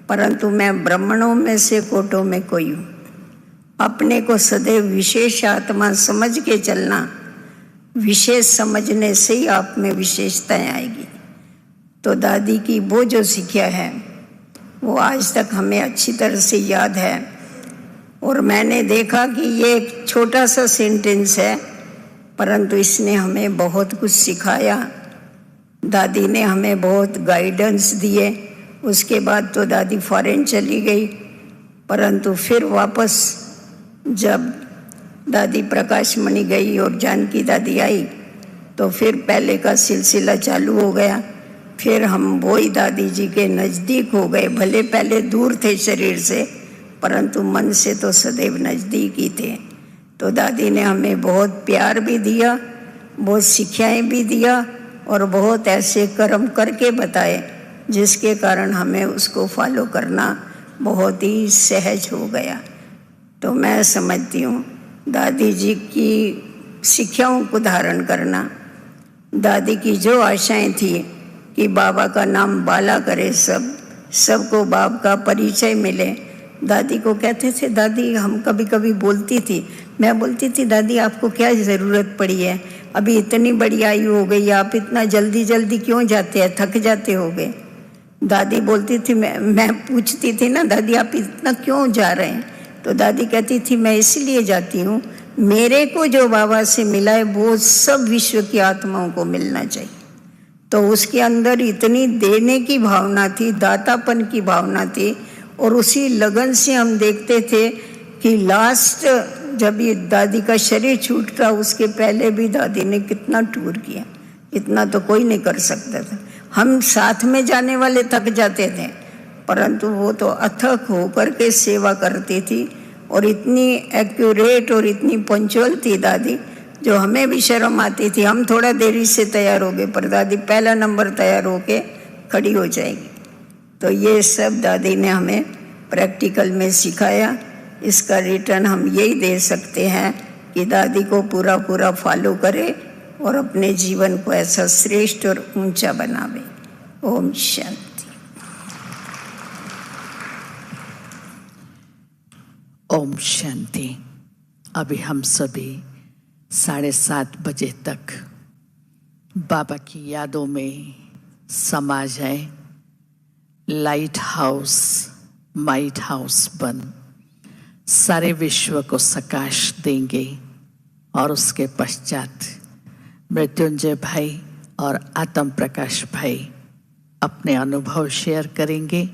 Speaker 2: परंतु मैं ब्राह्मणों में से कोटों में कोई हूँ। अपने को सदैव विशेष आत्मा समझ के चलना, विशेष समझने से ही आप में विशेषताएं आएगी। तो दादी की वो जो शिक्षा है वो आज तक हमें अच्छी तरह से याद है। और मैंने देखा कि ये एक छोटा सा सेंटेंस है, परंतु इसने हमें बहुत कुछ सिखाया। दादी ने हमें बहुत गाइडेंस दिए। उसके बाद तो दादी फॉरेन चली गई, परंतु फिर वापस जब दादी प्रकाश मणि गई और जानकी दादी आई तो फिर पहले का सिलसिला चालू हो गया। फिर हम वही दादी जी के नज़दीक हो गए, भले पहले दूर थे शरीर से, परंतु मन से तो सदैव नज़दीक ही थे। तो दादी ने हमें बहुत प्यार भी दिया, बहुत शिक्षाएं भी दिया और बहुत ऐसे कर्म करके बताए जिसके कारण हमें उसको फॉलो करना बहुत ही सहज हो गया। तो मैं समझती हूँ दादी जी की शिक्षाओं को धारण करना, दादी की जो आशाएं थी कि बाबा का नाम बाला करे, सबको बाप का परिचय मिले। दादी को कहते थे, दादी हम कभी कभी बोलती थी, मैं बोलती थी दादी आपको क्या ज़रूरत पड़ी है, अभी इतनी बड़ी आयु हो गई, आप इतना जल्दी जल्दी क्यों जाते हैं, थक जाते होगे। दादी बोलती थी, मैं पूछती थी ना दादी आप इतना क्यों जा रहे हैं, तो दादी कहती थी मैं इसलिए जाती हूँ, मेरे को जो बाबा से मिला है वो सब विश्व की आत्माओं को मिलना चाहिए। तो उसके अंदर इतनी देने की भावना थी, दातापन की भावना थी। और उसी लगन से हम देखते थे कि लास्ट जब ये दादी का शरीर छूटा, उसके पहले भी दादी ने कितना टूर किया, इतना तो कोई नहीं कर सकता था। हम साथ में जाने वाले थक जाते थे, परंतु वो तो अथक होकर के सेवा करती थी और इतनी एक्यूरेट और इतनी पंचुअल थी दादी, जो हमें भी शर्म आती थी। हम थोड़ा देरी से तैयार हो गए, पर दादी पहला नंबर तैयार होके खड़ी हो जाएगी। तो ये सब दादी ने हमें प्रैक्टिकल में सिखाया। इसका रिटर्न हम यही दे सकते हैं कि दादी को पूरा पूरा फॉलो करे और अपने जीवन को ऐसा श्रेष्ठ और ऊंचा बनावे। ओम शांति।
Speaker 1: ओम शांति। अभी हम सभी 7:30 बजे तक बाबा की यादों में समा जाए। लाइट हाउस, माइट हाउस बन सारे विश्व को प्रकाश देंगे। और उसके पश्चात मृत्युंजय भाई और आत्म प्रकाश भाई अपने अनुभव शेयर करेंगे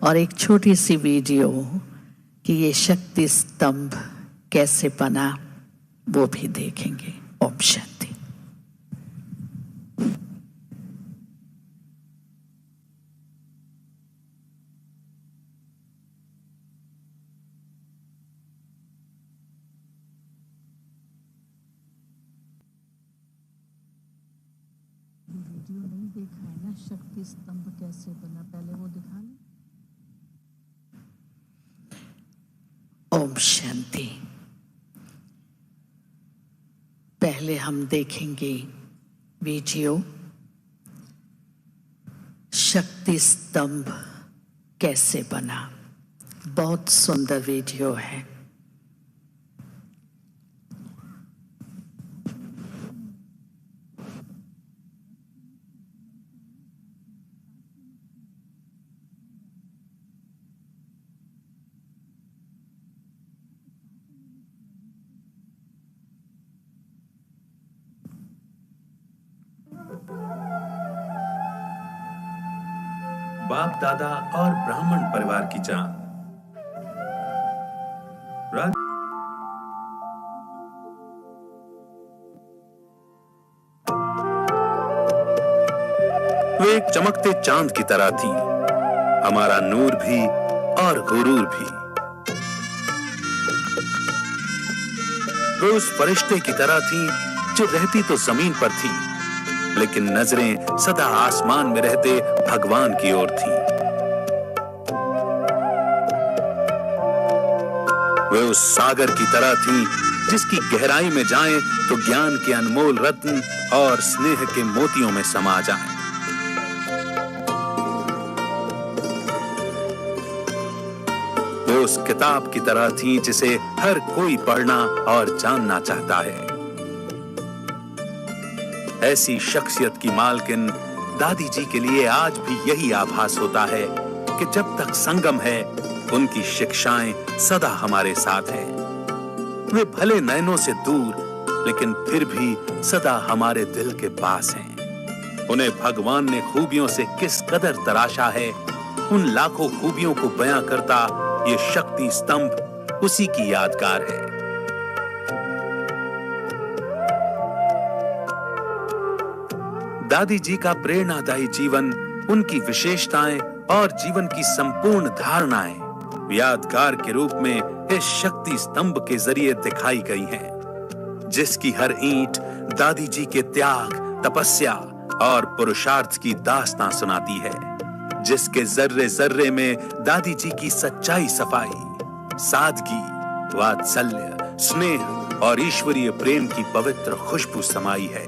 Speaker 1: और एक छोटी सी वीडियो कि ये शक्ति स्तंभ कैसे बना वो भी देखेंगे। ओम शांति। वीडियो नहीं देखा है ना, शक्ति स्तंभ कैसे बना, पहले वो दिखा लें। ओम शांति। पहले हम देखेंगे वीडियो शक्ति स्तंभ कैसे बना। बहुत सुंदर वीडियो है।
Speaker 5: बाप दादा और ब्राह्मण परिवार की चांद। वे एक चमकते चांद की तरह थी, हमारा नूर भी और गुरूर भी। वे उस फरिश्ते की तरह थी जो रहती तो जमीन पर थी, लेकिन नजरें सदा आसमान में रहते भगवान की ओर थी। वे उस सागर की तरह थी जिसकी गहराई में जाएं तो ज्ञान के अनमोल रत्न और स्नेह के मोतियों में समा जाएं। वे उस किताब की तरह थी जिसे हर कोई पढ़ना और जानना चाहता है। ऐसी शख्सियत की मालकिन दादी जी के लिए आज भी यही आभास होता है कि जब तक संगम है उनकी शिक्षाएं सदा हमारे साथ हैं। वे भले नयनों से दूर लेकिन फिर भी सदा हमारे दिल के पास हैं। उन्हें भगवान ने खूबियों से किस कदर तराशा है, उन लाखों खूबियों को बयां करता ये शक्ति स्तंभ उसी की यादगार है। दादी जी का प्रेरणादायी जीवन, उनकी विशेषताएं और जीवन की संपूर्ण धारणाएं यादगार के रूप में इस शक्ति स्तंभ के जरिए दिखाई गई हैं, जिसकी हर ईंट दादी जी के त्याग, तपस्या और पुरुषार्थ की दास्तां सुनाती है, जिसके जर्रे जर्रे में दादी जी की सच्चाई, सफाई, सादगी, वात्सल्य, स्नेह और ईश्वरीय प्रेम की पवित्र खुशबू समाई है।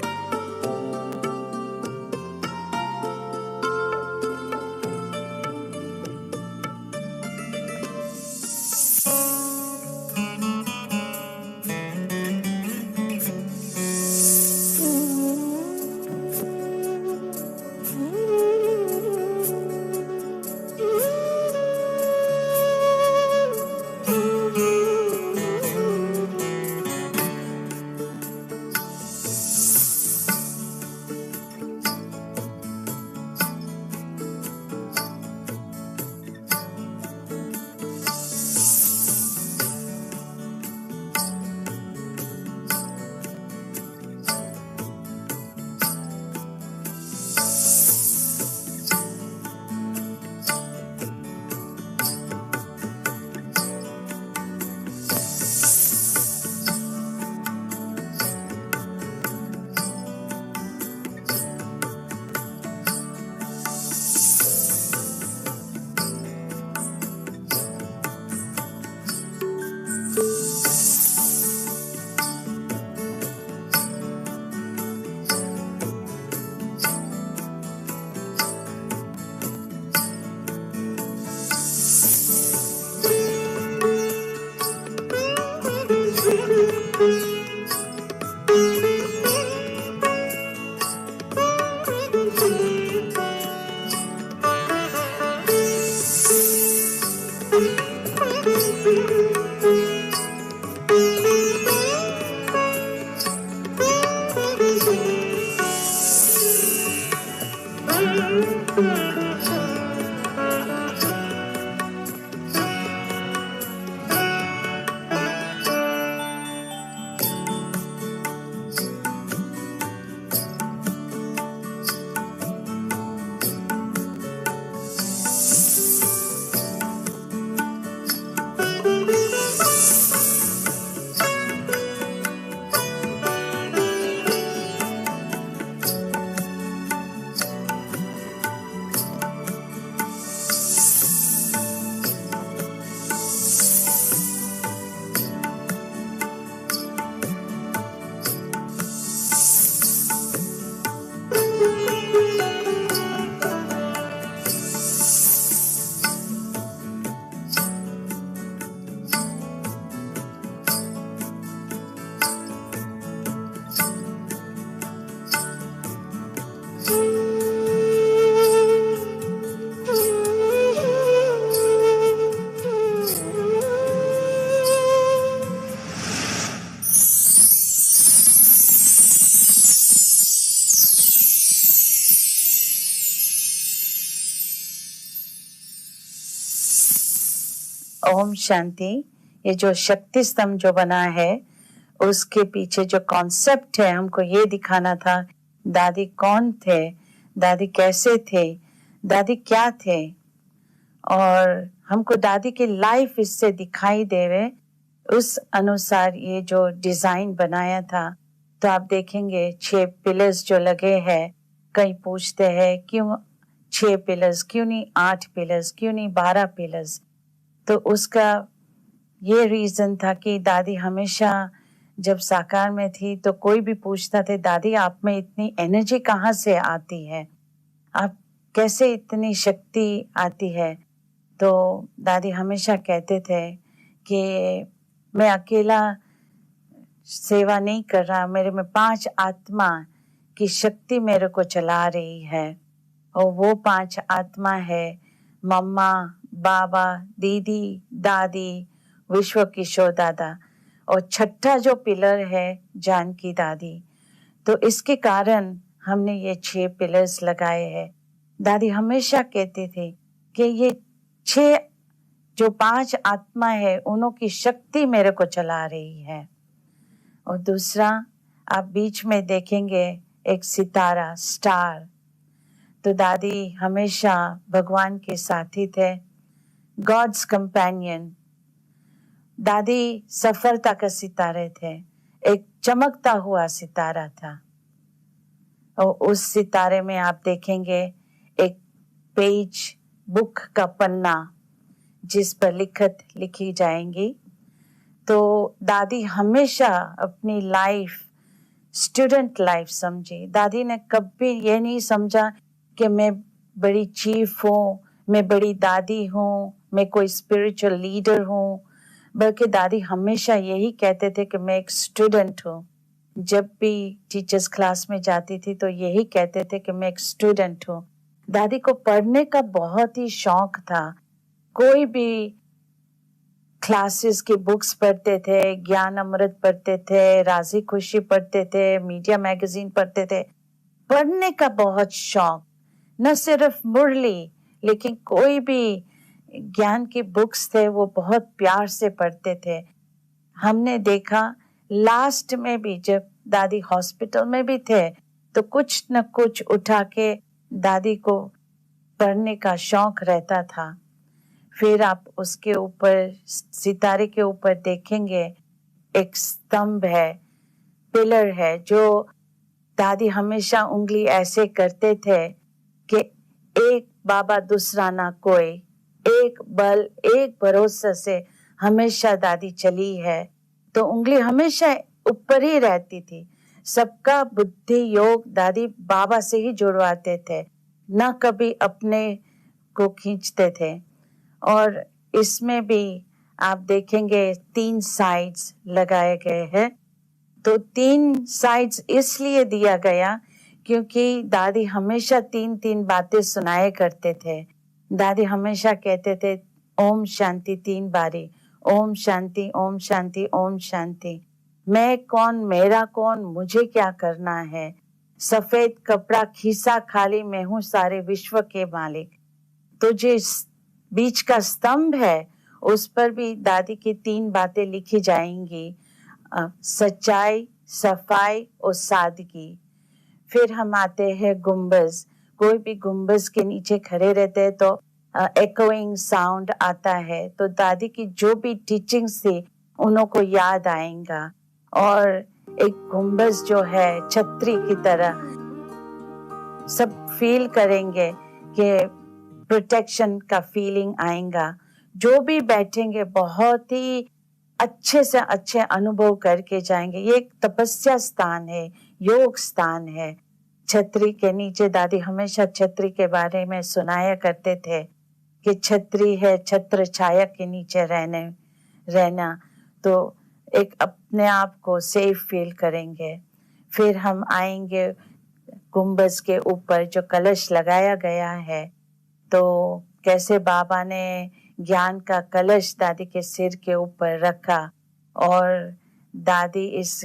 Speaker 6: ओम शांति, ये जो शक्ति स्तंभ जो बना है उसके पीछे जो कॉन्सेप्ट है, हमको ये दिखाना था दादी कौन थे, दादी कैसे थे, दादी क्या थे, और हमको दादी की लाइफ इससे दिखाई देवे, उस अनुसार ये जो डिजाइन बनाया था। तो आप देखेंगे 6 पिलर्स जो लगे हैं, कई पूछते हैं क्यों 6 पिलर्स, क्यों नहीं 8 पिलर्स, क्यों नहीं 12 पिलर्स। तो उसका ये रीजन था कि दादी हमेशा जब साकार में थी तो कोई भी पूछता थे दादी आप में इतनी एनर्जी कहाँ से आती है, आप कैसे इतनी शक्ति आती है। तो दादी हमेशा कहते थे कि मैं अकेला सेवा नहीं कर रहा, मेरे में 5 आत्मा की शक्ति मेरे को चला रही है, और वो 5 आत्मा है मम्मा, बाबा, दीदी, दादी, विश्व किशोर दादा, और छठा जो पिलर है जानकी दादी। तो इसके कारण हमने ये 6 पिलर्स लगाए हैं। दादी हमेशा कहती थी कि ये 6 जो 5 आत्मा है उन्हों की शक्ति मेरे को चला रही है। और दूसरा आप बीच में देखेंगे एक सितारा, स्टार। तो दादी हमेशा भगवान के साथी थे, गॉड्स कंपेनियन। दादी सफलता का सितारे थे, एक चमकता हुआ सितारा था। और उस सितारे में आप देखेंगे एक पेज, बुक का पन्ना जिस पर लिखी जाएंगी। तो दादी हमेशा अपनी लाइफ स्टूडेंट लाइफ समझी। दादी ने कभी ये नहीं समझा कि मैं बड़ी चीफ हूँ, मैं बड़ी दादी हूँ, मैं कोई स्पिरिचुअल लीडर हूँ, बल्कि दादी हमेशा यही कहते थे कि मैं एक स्टूडेंट हूँ। जब भी टीचर्स क्लास में जाती थी तो यही कहते थे कि मैं एक स्टूडेंट हूँ। दादी को पढ़ने का बहुत ही शौक था। कोई भी क्लासेस की बुक्स पढ़ते थे, ज्ञान अमृत पढ़ते थे, राजी खुशी पढ़ते थे, मीडिया मैगजीन पढ़ते थे। पढ़ने का बहुत शौक, न सिर्फ मुरली लेकिन कोई भी ज्ञान की बुक्स थे वो बहुत प्यार से पढ़ते थे। हमने देखा लास्ट में भी जब दादी हॉस्पिटल में भी थे तो कुछ न कुछ उठा के दादी को पढ़ने का शौक रहता था। फिर आप उसके ऊपर सितारे के ऊपर देखेंगे एक स्तंभ है, पिलर है, जो दादी हमेशा उंगली ऐसे करते थे कि एक बाबा दूसरा ना कोई, एक बल एक भरोसा से हमेशा दादी चली है। तो उंगली हमेशा ऊपर ही रहती थी। सबका बुद्धि योग दादी बाबा से ही जुड़वाते थे, न कभी अपने को खींचते थे। और इसमें भी आप देखेंगे 3 साइड्स लगाए गए हैं। तो 3 साइड्स इसलिए दिया गया क्योंकि दादी हमेशा 3-3 बातें सुनाए करते थे। दादी हमेशा कहते थे ओम शांति 3 बारी, ओम शांति, ओम शांति, ओम शांति। मैं कौन, मेरा कौन, मुझे क्या करना है, सफेद कपड़ा खीसा खाली, मैं हूँ सारे विश्व के मालिक। तो जो बीच का स्तंभ है उस पर भी दादी की 3 बातें लिखी जाएंगी, सच्चाई, सफाई और सादगी। फिर हम आते हैं गुंबज। कोई भी गुंबज के नीचे खड़े रहते हैं तो एकोइंग साउंड आता है। तो दादी की जो भी टीचिंग्स थी उन्हों को याद आएगा। और एक गुंबज जो है छतरी की तरह, सब फील करेंगे कि प्रोटेक्शन का फीलिंग आएगा। जो भी बैठेंगे बहुत ही अच्छे से अच्छे अनुभव करके जाएंगे। ये एक तपस्या स्थान है, योग स्थान है। छतरी के नीचे दादी हमेशा छतरी के बारे में सुनाया करते थे कि छतरी है छत्र छाया के नीचे रहना, तो एक अपने आप को सेफ फील करेंगे। फिर हम आएंगे गुंबज के ऊपर जो कलश लगाया गया है। तो कैसे बाबा ने ज्ञान का कलश दादी के सिर के ऊपर रखा और दादी इस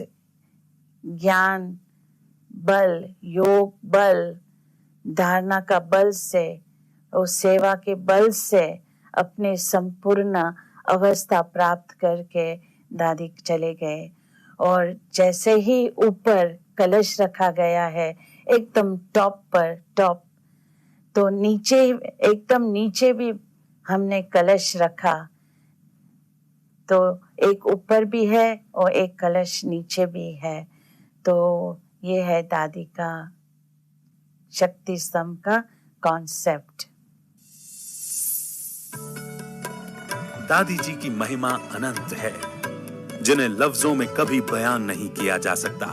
Speaker 6: ज्ञान बल, योग बल, धारणा का बल से और सेवा के बल से अपने संपूर्ण अवस्था प्राप्त करके दादी चले गए। और जैसे ही ऊपर कलश रखा गया है एकदम टॉप पर, टॉप, तो नीचे, एकदम नीचे भी हमने कलश रखा, तो एक ऊपर भी है और एक कलश नीचे भी है। तो ये है दादी का शक्ति स्तंभ का कॉन्सेप्ट।
Speaker 5: दादी जी की महिमा अनंत है, जिन्हें लफ्जों में कभी बयान नहीं किया जा सकता।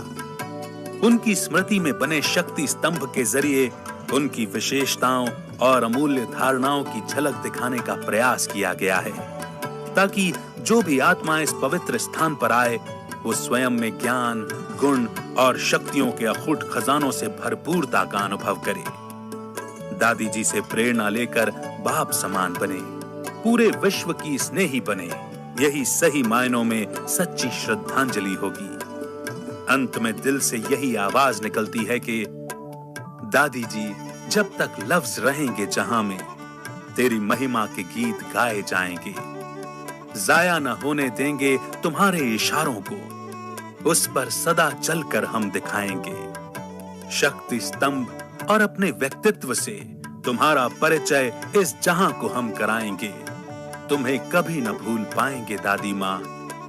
Speaker 5: उनकी स्मृति में बने शक्ति स्तंभ के जरिए उनकी विशेषताओं और अमूल्य धारणाओं की झलक दिखाने का प्रयास किया गया है, ताकि जो भी आत्मा इस पवित्र स्थान पर आए वो स्वयं में ज्ञान, गुण और शक्तियों के अखुट खजानों से भरपूरता का अनुभव करे। दादी जी से प्रेरणा लेकर बाप समान बने, पूरे विश्व की स्नेही बने, यही सही मायनों में सच्ची श्रद्धांजलि होगी। अंत में दिल से यही आवाज निकलती है कि दादी जी, जब तक लफ्ज रहेंगे जहां में, तेरी महिमा के गीत गाए जाएंगे। जाया न होने देंगे तुम्हारे इशारों को, उस पर सदा चलकर हम दिखाएंगे। शक्ति स्तंभ और अपने व्यक्तित्व से तुम्हारा परिचय इस जहां को हम कराएंगे। तुम्हें कभी न भूल पाएंगे दादी माँ,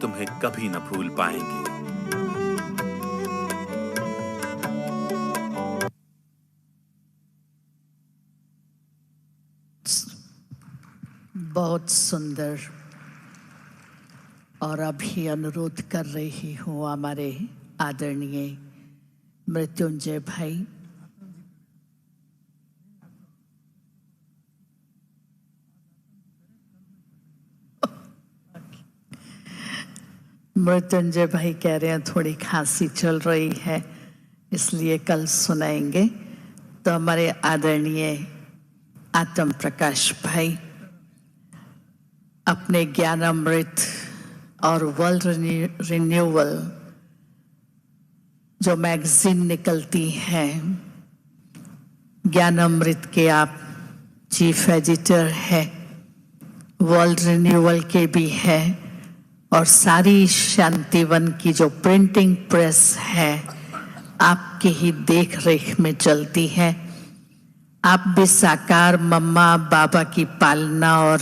Speaker 5: तुम्हें कभी न भूल पाएंगे।
Speaker 1: बहुत सुंदर। और अभी अनुरोध कर रही हूँ हमारे आदरणीय मृत्युंजय भाई, मृत्युंजय भाई कह रहे हैं थोड़ी खांसी चल रही है इसलिए कल सुनाएंगे। तो हमारे आदरणीय आत्म प्रकाश भाई अपने ज्ञानामृत और वर्ल्ड रिन्यूअल जो मैगजीन निकलती है, ज्ञानामृत के आप चीफ एडिटर है, वर्ल्ड रिन्यूअल के भी है, और सारी शांतिवन की जो प्रिंटिंग प्रेस है आपके ही देख रेख में चलती है। आप भी साकार मम्मा बाबा की पालना और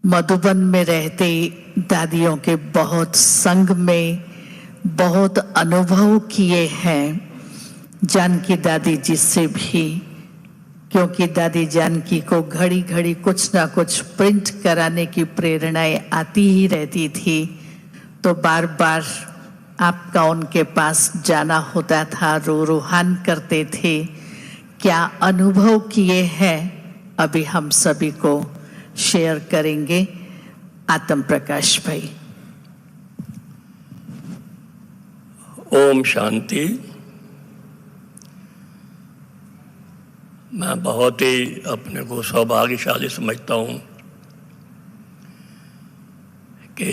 Speaker 1: मधुबन में रहते दादियों के बहुत संग में बहुत अनुभव किए हैं, जानकी दादी जी से भी, क्योंकि दादी जानकी को घड़ी घड़ी कुछ ना कुछ प्रिंट कराने की प्रेरणाएं आती ही रहती थी। तो बार बार आपका उनके पास जाना होता था, रूहान करते थे। क्या अनुभव किए हैं अभी हम सभी को शेयर करेंगे आत्म प्रकाश भाई।
Speaker 7: ओम शांति। मैं बहुत ही अपने को सौभाग्यशाली समझता हूँ कि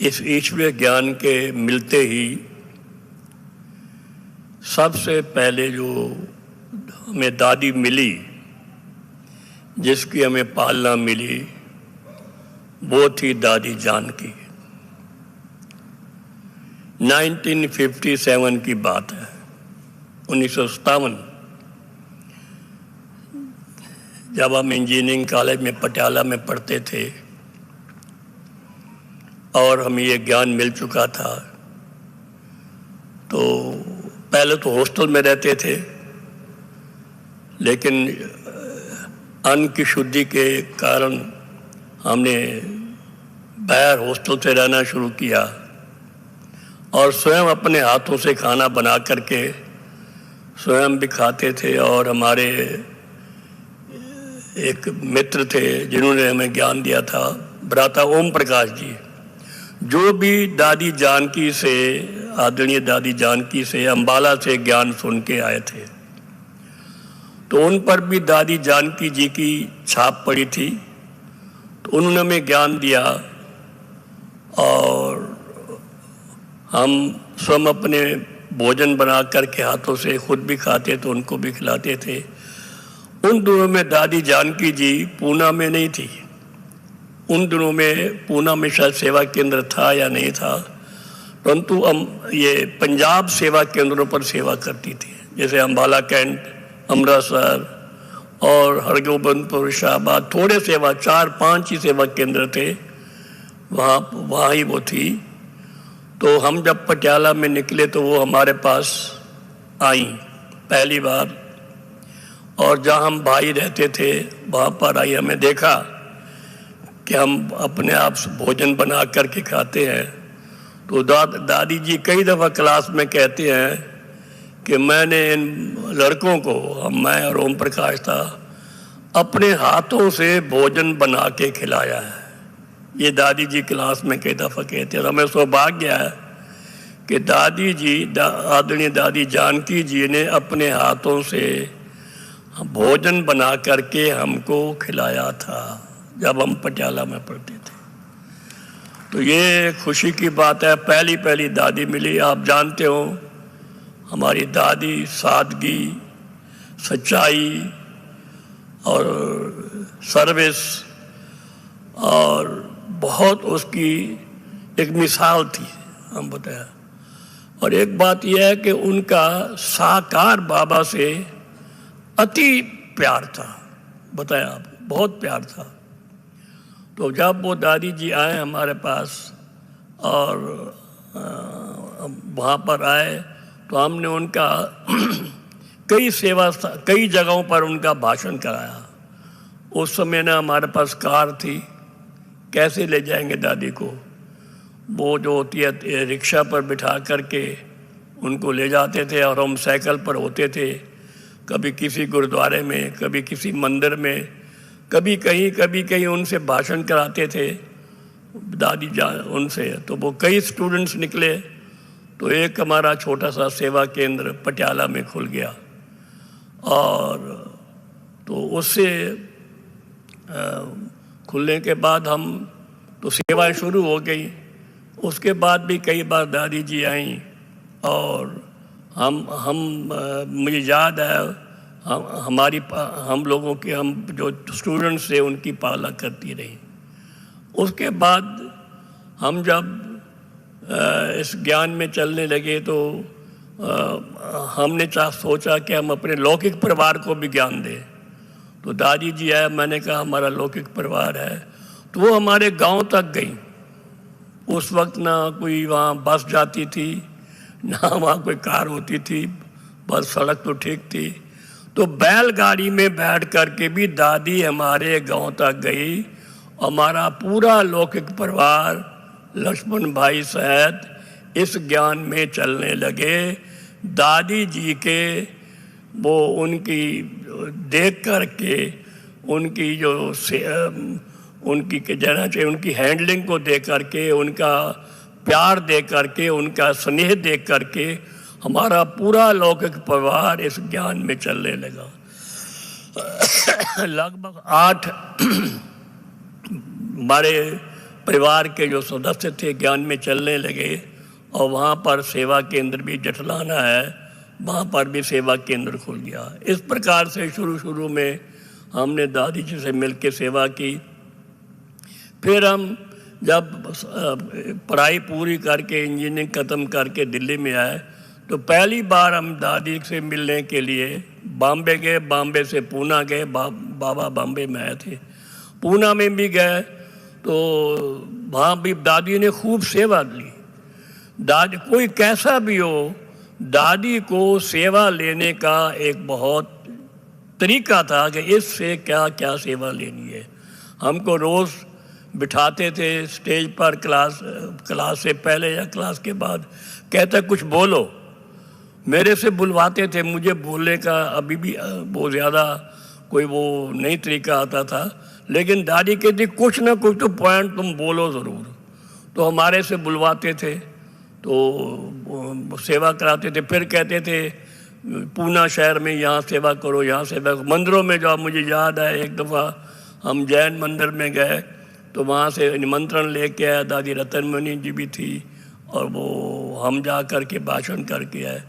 Speaker 7: इस ईश्वरीय ज्ञान के मिलते ही सबसे पहले जो हमें दादी मिली, जिसकी हमें पालना मिली, वो थी दादी जानकी। 1957 की बात है, 1957, जब हम इंजीनियरिंग कॉलेज में पटियाला में पढ़ते थे और हमें ये ज्ञान मिल चुका था। तो पहले तो हॉस्टल में रहते थे, लेकिन अन्न की शुद्धि के कारण हमने बाहर हॉस्टल से रहना शुरू किया और स्वयं अपने हाथों से खाना बना करके स्वयं भी खाते थे। और हमारे एक मित्र थे जिन्होंने हमें ज्ञान दिया था, भ्राता ओम प्रकाश जी, जो भी दादी जानकी से, आदरणीय दादी जानकी से अंबाला से ज्ञान सुन के आए थे। तो उन पर भी दादी जानकी जी की छाप पड़ी थी। तो उन्होंने हमें ज्ञान दिया और हम स्वयं अपने भोजन बना करके हाथों से खुद भी खाते तो उनको भी खिलाते थे। उन दिनों में दादी जानकी जी पूना में नहीं थी। उन दिनों में पूना में शायद सेवा केंद्र था या नहीं था, परंतु ये पंजाब सेवा केंद्रों पर सेवा करती थी, जैसे अम्बाला कैंट, अमृतसर और हरगोबिंदपुर, शाहबाद, थोड़े सेवा 4-5 ही सेवा केंद्र थे, वहाँ ही वो थी। तो हम जब पटियाला में निकले तो वो हमारे पास आई पहली बार, और जहाँ हम भाई रहते थे वहाँ पर आई। हमें देखा कि हम अपने आप से भोजन बना करके खाते हैं। तो दादी जी कई दफ़ा क्लास में कहते हैं कि मैंने इन लड़कों को, मैं और ओम प्रकाश था, अपने हाथों से भोजन बना के खिलाया है। ये दादी जी क्लास में कई दफ़ा कहते हैं। हमें सौभाग्य है कि दादी जी, आदरणीय दादी जानकी जी ने अपने हाथों से भोजन बना करके हमको खिलाया था जब हम पटियाला में पढ़ते थे। तो ये खुशी की बात है। पहली दादी मिली। आप जानते हो हमारी दादी सादगी, सच्चाई और सर्विस और बहुत उसकी एक मिसाल थी, हम बताया। और एक बात यह है कि उनका साकार बाबा से अति प्यार था, बताया आप, बहुत प्यार था। तो जब वो दादी जी आए हमारे पास और वहाँ पर आए तो हमने उनका कई जगहों पर उनका भाषण कराया। उस समय ना हमारे पास कार थी, कैसे ले जाएंगे दादी को। वो जो होती है रिक्शा पर बिठा करके उनको ले जाते थे और हम साइकिल पर होते थे, कभी किसी गुरुद्वारे में, कभी किसी मंदिर में, कभी कहीं उनसे भाषण कराते थे दादी उनसे। तो वो कई स्टूडेंट्स निकले, तो एक हमारा छोटा सा सेवा केंद्र पटियाला में खुल गया और तो उससे खुलने के बाद हम तो सेवाएं शुरू हो गई। उसके बाद भी कई बार दादी जी आई और मुझे याद है हम लोगों के, हम जो स्टूडेंट्स थे उनकी पाला करती रही। उसके बाद हम जब इस ज्ञान में चलने लगे तो हमने सोचा कि हम अपने लौकिक परिवार को भी ज्ञान दें। तो दादी जी आए, मैंने कहा हमारा लौकिक परिवार है, तो वो हमारे गांव तक गई। उस वक्त ना कोई वहाँ बस जाती थी, ना वहाँ कोई कार होती थी, बस सड़क तो ठीक थी। तो बैलगाड़ी में बैठ करके भी दादी हमारे गांव तक गई। हमारा पूरा लौकिक परिवार लक्ष्मण भाई सहित इस ज्ञान में चलने लगे। दादी जी के वो उनकी देख करके, उनकी जो उनकी कहना चाहिए, उनकी हैंडलिंग को देख करके, उनका प्यार देख करके, उनका स्नेह देख करके हमारा पूरा लौकिक परिवार इस ज्ञान में चलने लगा। लगभग 8 हमारे परिवार के जो सदस्य थे ज्ञान में चलने लगे और वहाँ पर सेवा केंद्र भी जटलाना है, वहाँ पर भी सेवा केंद्र खुल गया। इस प्रकार से शुरू में हमने दादी जी से मिलकर सेवा की। फिर हम जब पढ़ाई पूरी करके इंजीनियरिंग ख़त्म करके दिल्ली में आए तो पहली बार हम दादी से मिलने के लिए बॉम्बे गए। बॉम्बे से पूना गए, बाबा बॉम्बे में आए थे। पूना में भी गए तो वहाँ भी दादी ने खूब सेवा ली। दादी कोई कैसा भी हो, दादी को सेवा लेने का एक बहुत तरीका था कि इससे क्या क्या सेवा लेनी है। हमको रोज़ बिठाते थे स्टेज पर, क्लास से पहले या क्लास के बाद, कहते कुछ बोलो। मेरे से बुलवाते थे, मुझे बोलने का अभी भी बहुत ज़्यादा कोई वो नई तरीका आता था, लेकिन दादी कहती कुछ ना कुछ तो पॉइंट तुम बोलो ज़रूर। तो हमारे से बुलवाते थे तो सेवा कराते थे। फिर कहते थे पूना शहर में यहाँ सेवा करो, यहाँ सेवा करो। मंदिरों में जाओ। मुझे याद है एक दफ़ा हम जैन मंदिर में गए तो वहाँ से निमंत्रण लेके आया, दादी रतनमणि जी भी थी और वो हम जा कर के भाषण करके आए।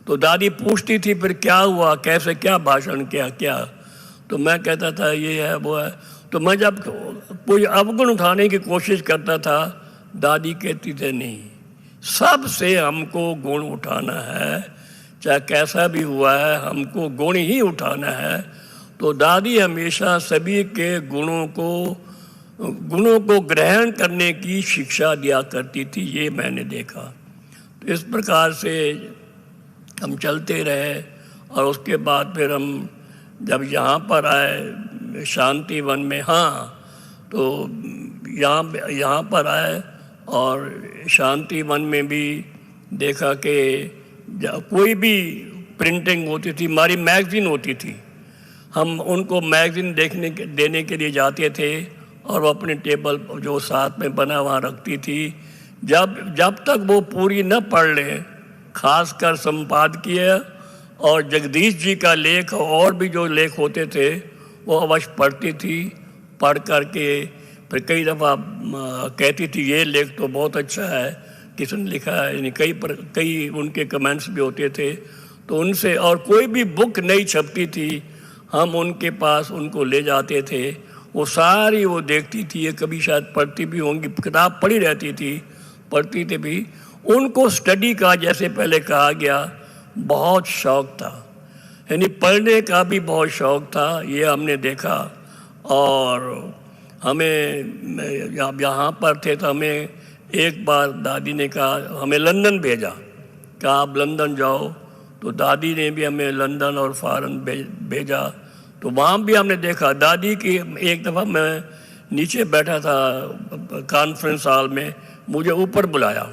Speaker 7: तो दादी पूछती थी फिर क्या हुआ, कैसे, क्या भाषण किया, क्या। तो मैं कहता था ये है वो है। तो मैं जब कोई अवगुण उठाने की कोशिश करता था, दादी कहती थे नहीं, सबसे हमको गुण उठाना है, चाहे कैसा भी हुआ है हमको गुण ही उठाना है। तो दादी हमेशा सभी के गुणों को ग्रहण करने की शिक्षा दिया करती थी, ये मैंने देखा। तो इस प्रकार से हम चलते रहे और उसके बाद फिर हम जब यहाँ पर आए शांति वन में, हाँ तो यहाँ पर आए और शांति वन में भी देखा कि कोई भी प्रिंटिंग होती थी, हमारी मैगज़ीन होती थी, हम उनको मैगज़ीन देने के लिए जाते थे और वो अपने टेबल जो साथ में बना वहाँ रखती थी। जब तक वो पूरी न पढ़ लें, खासकर संपादकीय और जगदीश जी का लेख और भी जो लेख होते थे वो अवश्य पढ़ती थी। पढ़ करके फिर कई दफ़ा कहती थी ये लेख तो बहुत अच्छा है, किसने लिखा है, यानी कई उनके कमेंट्स भी होते थे। तो उनसे, और कोई भी बुक नहीं छपती थी, हम उनके पास उनको ले जाते थे, वो सारी वो देखती थी, ये कभी शायद पढ़ती भी होंगी, किताब पढ़ी रहती थी, पढ़ती थी भी। उनको स्टडी का, जैसे पहले कहा गया, बहुत शौक़ था, यानी पढ़ने का भी बहुत शौक़ था, ये हमने देखा। और हमें यहाँ पर थे तो हमें एक बार दादी ने कहा, हमें लंदन भेजा, कहा आप लंदन जाओ। तो दादी ने भी हमें लंदन और फॉरेन भेजा। तो वहाँ भी हमने देखा दादी की। एक दफ़ा मैं नीचे बैठा था कॉन्फ्रेंस हॉल में, मुझे ऊपर बुलाया,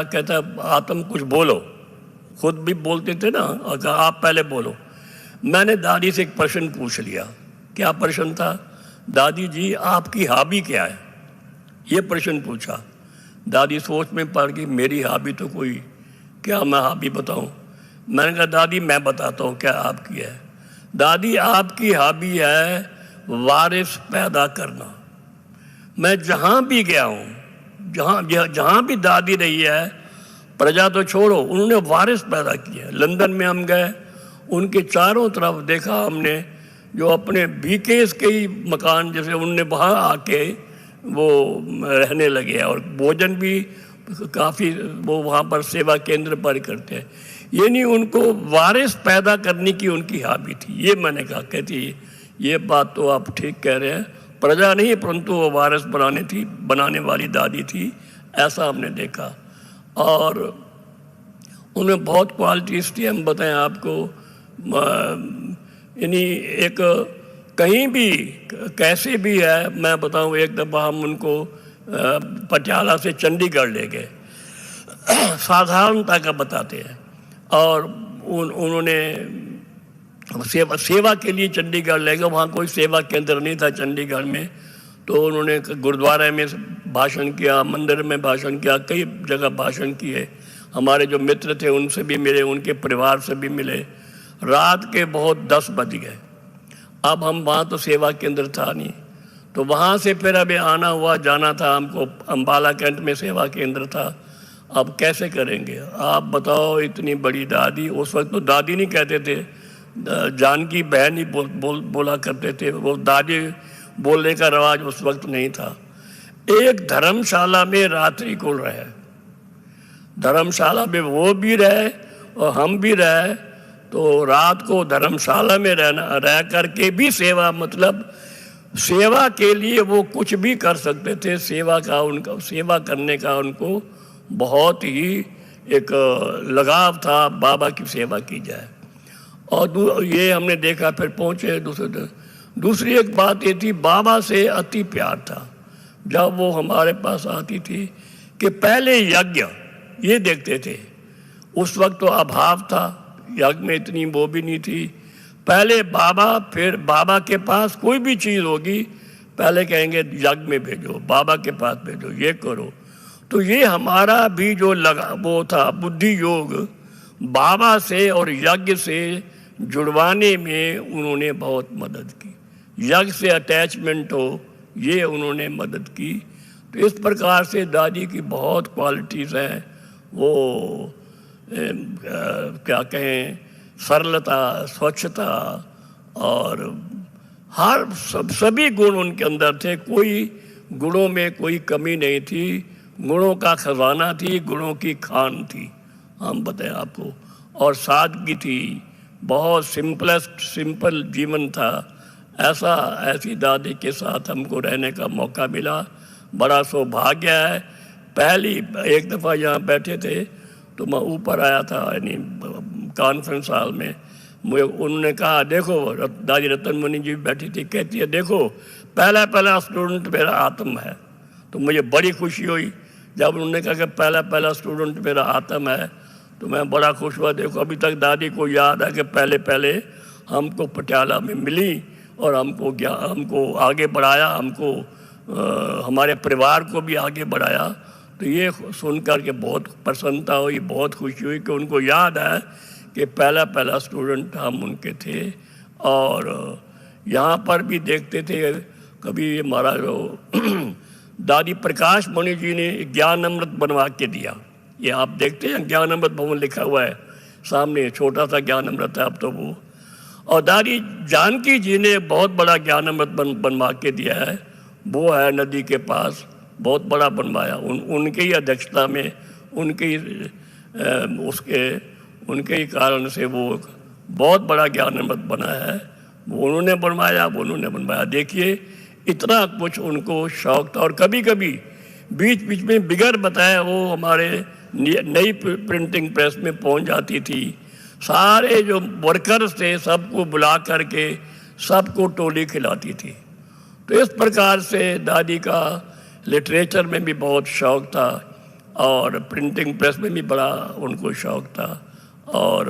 Speaker 7: कहता तुम कुछ बोलो, खुद भी बोलते थे ना, और कहा आप पहले बोलो। मैंने दादी से एक प्रश्न पूछ लिया। क्या प्रश्न था? दादी जी आपकी हॉबी क्या है, ये प्रश्न पूछा। दादी सोच में पड़ गई, मेरी हॉबी तो कोई, क्या मैं हॉबी बताऊं? मैंने कहा दादी मैं बताता हूँ क्या आपकी है। दादी आपकी हॉबी है वारिस पैदा करना। मैं जहाँ भी गया हूँ, जहाँ भी दादी रही है, प्रजा तो छोड़ो, उन्होंने वारिस पैदा किया। लंदन में हम गए, उनके चारों तरफ देखा हमने, जो अपने बीकेस के ही मकान जैसे, उनने वहाँ आके वो रहने लगे, और भोजन भी काफ़ी वो वहाँ पर सेवा केंद्र पर करते हैं। ये नहीं, उनको वारिस पैदा करने की उनकी हॉबी थी। ये मैंने कहा, कहती ये बात तो आप ठीक कह रहे हैं, प्रजा नहीं परंतु वो वारिस बनाने वाली दादी थी, ऐसा हमने देखा। और उनमें बहुत क्वालिटीज़ थी, हम बताएं आपको, यानी एक कहीं भी कैसे भी है, मैं बताऊं, एक दफ़ा हम उनको पटियाला से चंडीगढ़ ले गए, साधारणता का बताते हैं, और उन्होंने सेवा के लिए चंडीगढ़ ले गए। वहाँ कोई सेवा केंद्र नहीं था चंडीगढ़ में, तो उन्होंने गुरुद्वारे में भाषण किया, मंदिर में भाषण किया, कई जगह भाषण किए। हमारे जो मित्र थे उनसे भी मिले, उनके परिवार से भी मिले। रात के बहुत 10 बज गए। अब हम वहाँ तो सेवा केंद्र था नहीं, तो वहाँ से फिर अभी आना हुआ, जाना था हमको। अम्बाला कैंट में सेवा केंद्र था, अब कैसे करेंगे आप बताओ। इतनी बड़ी दादी, उस वक्त तो दादी नहीं कहते थे, जानकी बहन ही बोला करते थे, वो दादी बोलने का रवाज उस वक्त नहीं था। एक धर्मशाला में रात्रि को रहे, धर्मशाला में वो भी रहे और हम भी रहे। तो रात को धर्मशाला में रह करके भी सेवा, मतलब सेवा के लिए वो कुछ भी कर सकते थे। सेवा करने का उनको बहुत ही एक लगाव था, बाबा की सेवा की जाए। और ये हमने देखा। फिर पहुँचे दूसरी एक बात ये थी, बाबा से अति प्यार था। जब वो हमारे पास आती थी कि पहले यज्ञ ये देखते थे, उस वक्त तो अभाव था, यज्ञ में इतनी वो भी नहीं थी। पहले बाबा, फिर बाबा के पास कोई भी चीज़ होगी पहले कहेंगे यज्ञ में भेजो, बाबा के पास भेजो, ये करो। तो ये हमारा भी जो लगा वो था बुद्धि योग, बाबा से और यज्ञ से जुड़वाने में उन्होंने बहुत मदद की। यज्ञ से अटैचमेंट हो, ये उन्होंने मदद की। तो इस प्रकार से दादी की बहुत क्वालिटीज़ हैं। वो क्या कहें, सरलता, स्वच्छता और हर सभी गुण उनके अंदर थे, कोई गुणों में कोई कमी नहीं थी, गुणों का खजाना थी, गुणों की खान थी, हम बताएं आपको। और सादगी थी, बहुत सिंपल जीवन था। ऐसी दादी के साथ हमको रहने का मौका मिला, बड़ा सौभाग्य है। पहली एक दफ़ा यहाँ बैठे थे तो मैं ऊपर आया था, यानी कॉन्फ्रेंस हॉल में। मुझे उन्होंने कहा, देखो दादी रतन मुनि जी बैठी थी, कहती है देखो पहला स्टूडेंट मेरा आत्म है। तो मुझे बड़ी खुशी हुई जब उन्होंने कहा कि पहला स्टूडेंट मेरा आत्म है, तो मैं बड़ा खुश हुआ। देखो अभी तक दादी को याद है कि पहले हमको पटियाला में मिली और हमको आगे बढ़ाया, हमको हमारे परिवार को भी आगे बढ़ाया। तो ये सुनकर के बहुत प्रसन्नता हुई, बहुत खुशी हुई कि उनको याद है कि पहला स्टूडेंट हम उनके थे। और यहाँ पर भी देखते थे कभी हमारा जो दादी प्रकाश मणि जी ने ज्ञान अमृत बनवा के दिया, ये आप देखते हैं ज्ञान अमृत भवन लिखा हुआ है सामने, छोटा सा ज्ञान अमृत है अब तो वो। और दादी जानकी जी ने बहुत बड़ा ज्ञान अमृत बनवा के दिया है, वो है नदी के पास, बहुत बड़ा बनवाया। उनके ही अध्यक्षता में, उनके ही कारण से वो बहुत बड़ा ज्ञान अमृत बना है। वो उन्होंने बनवाया। देखिए इतना कुछ उनको शौक था। और कभी कभी बीच में बिगड़ बताया वो हमारे नई प्रिंटिंग प्रेस में पहुंच जाती थी। सारे जो वर्कर्स थे सबको बुला करके सबको टोली खिलाती थी। तो इस प्रकार से दादी का लिटरेचर में भी बहुत शौक था और प्रिंटिंग प्रेस में भी बड़ा उनको शौक था। और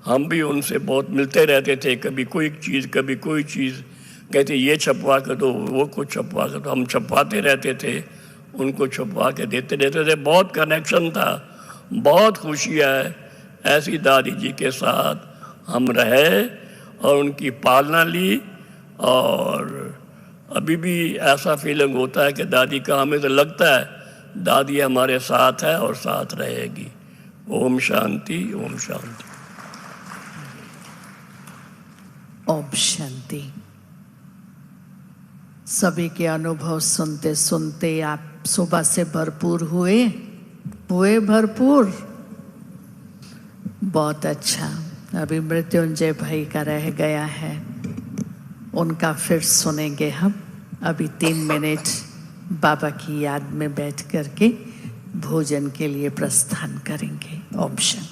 Speaker 7: हम भी उनसे बहुत मिलते रहते थे, कभी कोई चीज़ कहते ये छपवा कर दो, वो कुछ छपवा कर दो, हम छपवाते रहते थे, उनको छपवा के देते रहते थे। बहुत कनेक्शन था, बहुत खुशी है ऐसी दादी जी के साथ हम रहे और उनकी पालना ली। और अभी भी ऐसा फीलिंग होता है कि दादी का, हमें तो लगता है दादी हमारे साथ है और साथ रहेगी। ओम शांति, ओम शांति,
Speaker 1: ओम शांति। सभी के अनुभव सुनते सुनते आप सुबह से भरपूर हुए भरपूर, बहुत अच्छा। अभी मृत्युंजय भाई का रह गया है, उनका फिर सुनेंगे हम। अभी 3 मिनट बाबा की याद में बैठ करके भोजन के लिए प्रस्थान करेंगे। ओम शांति।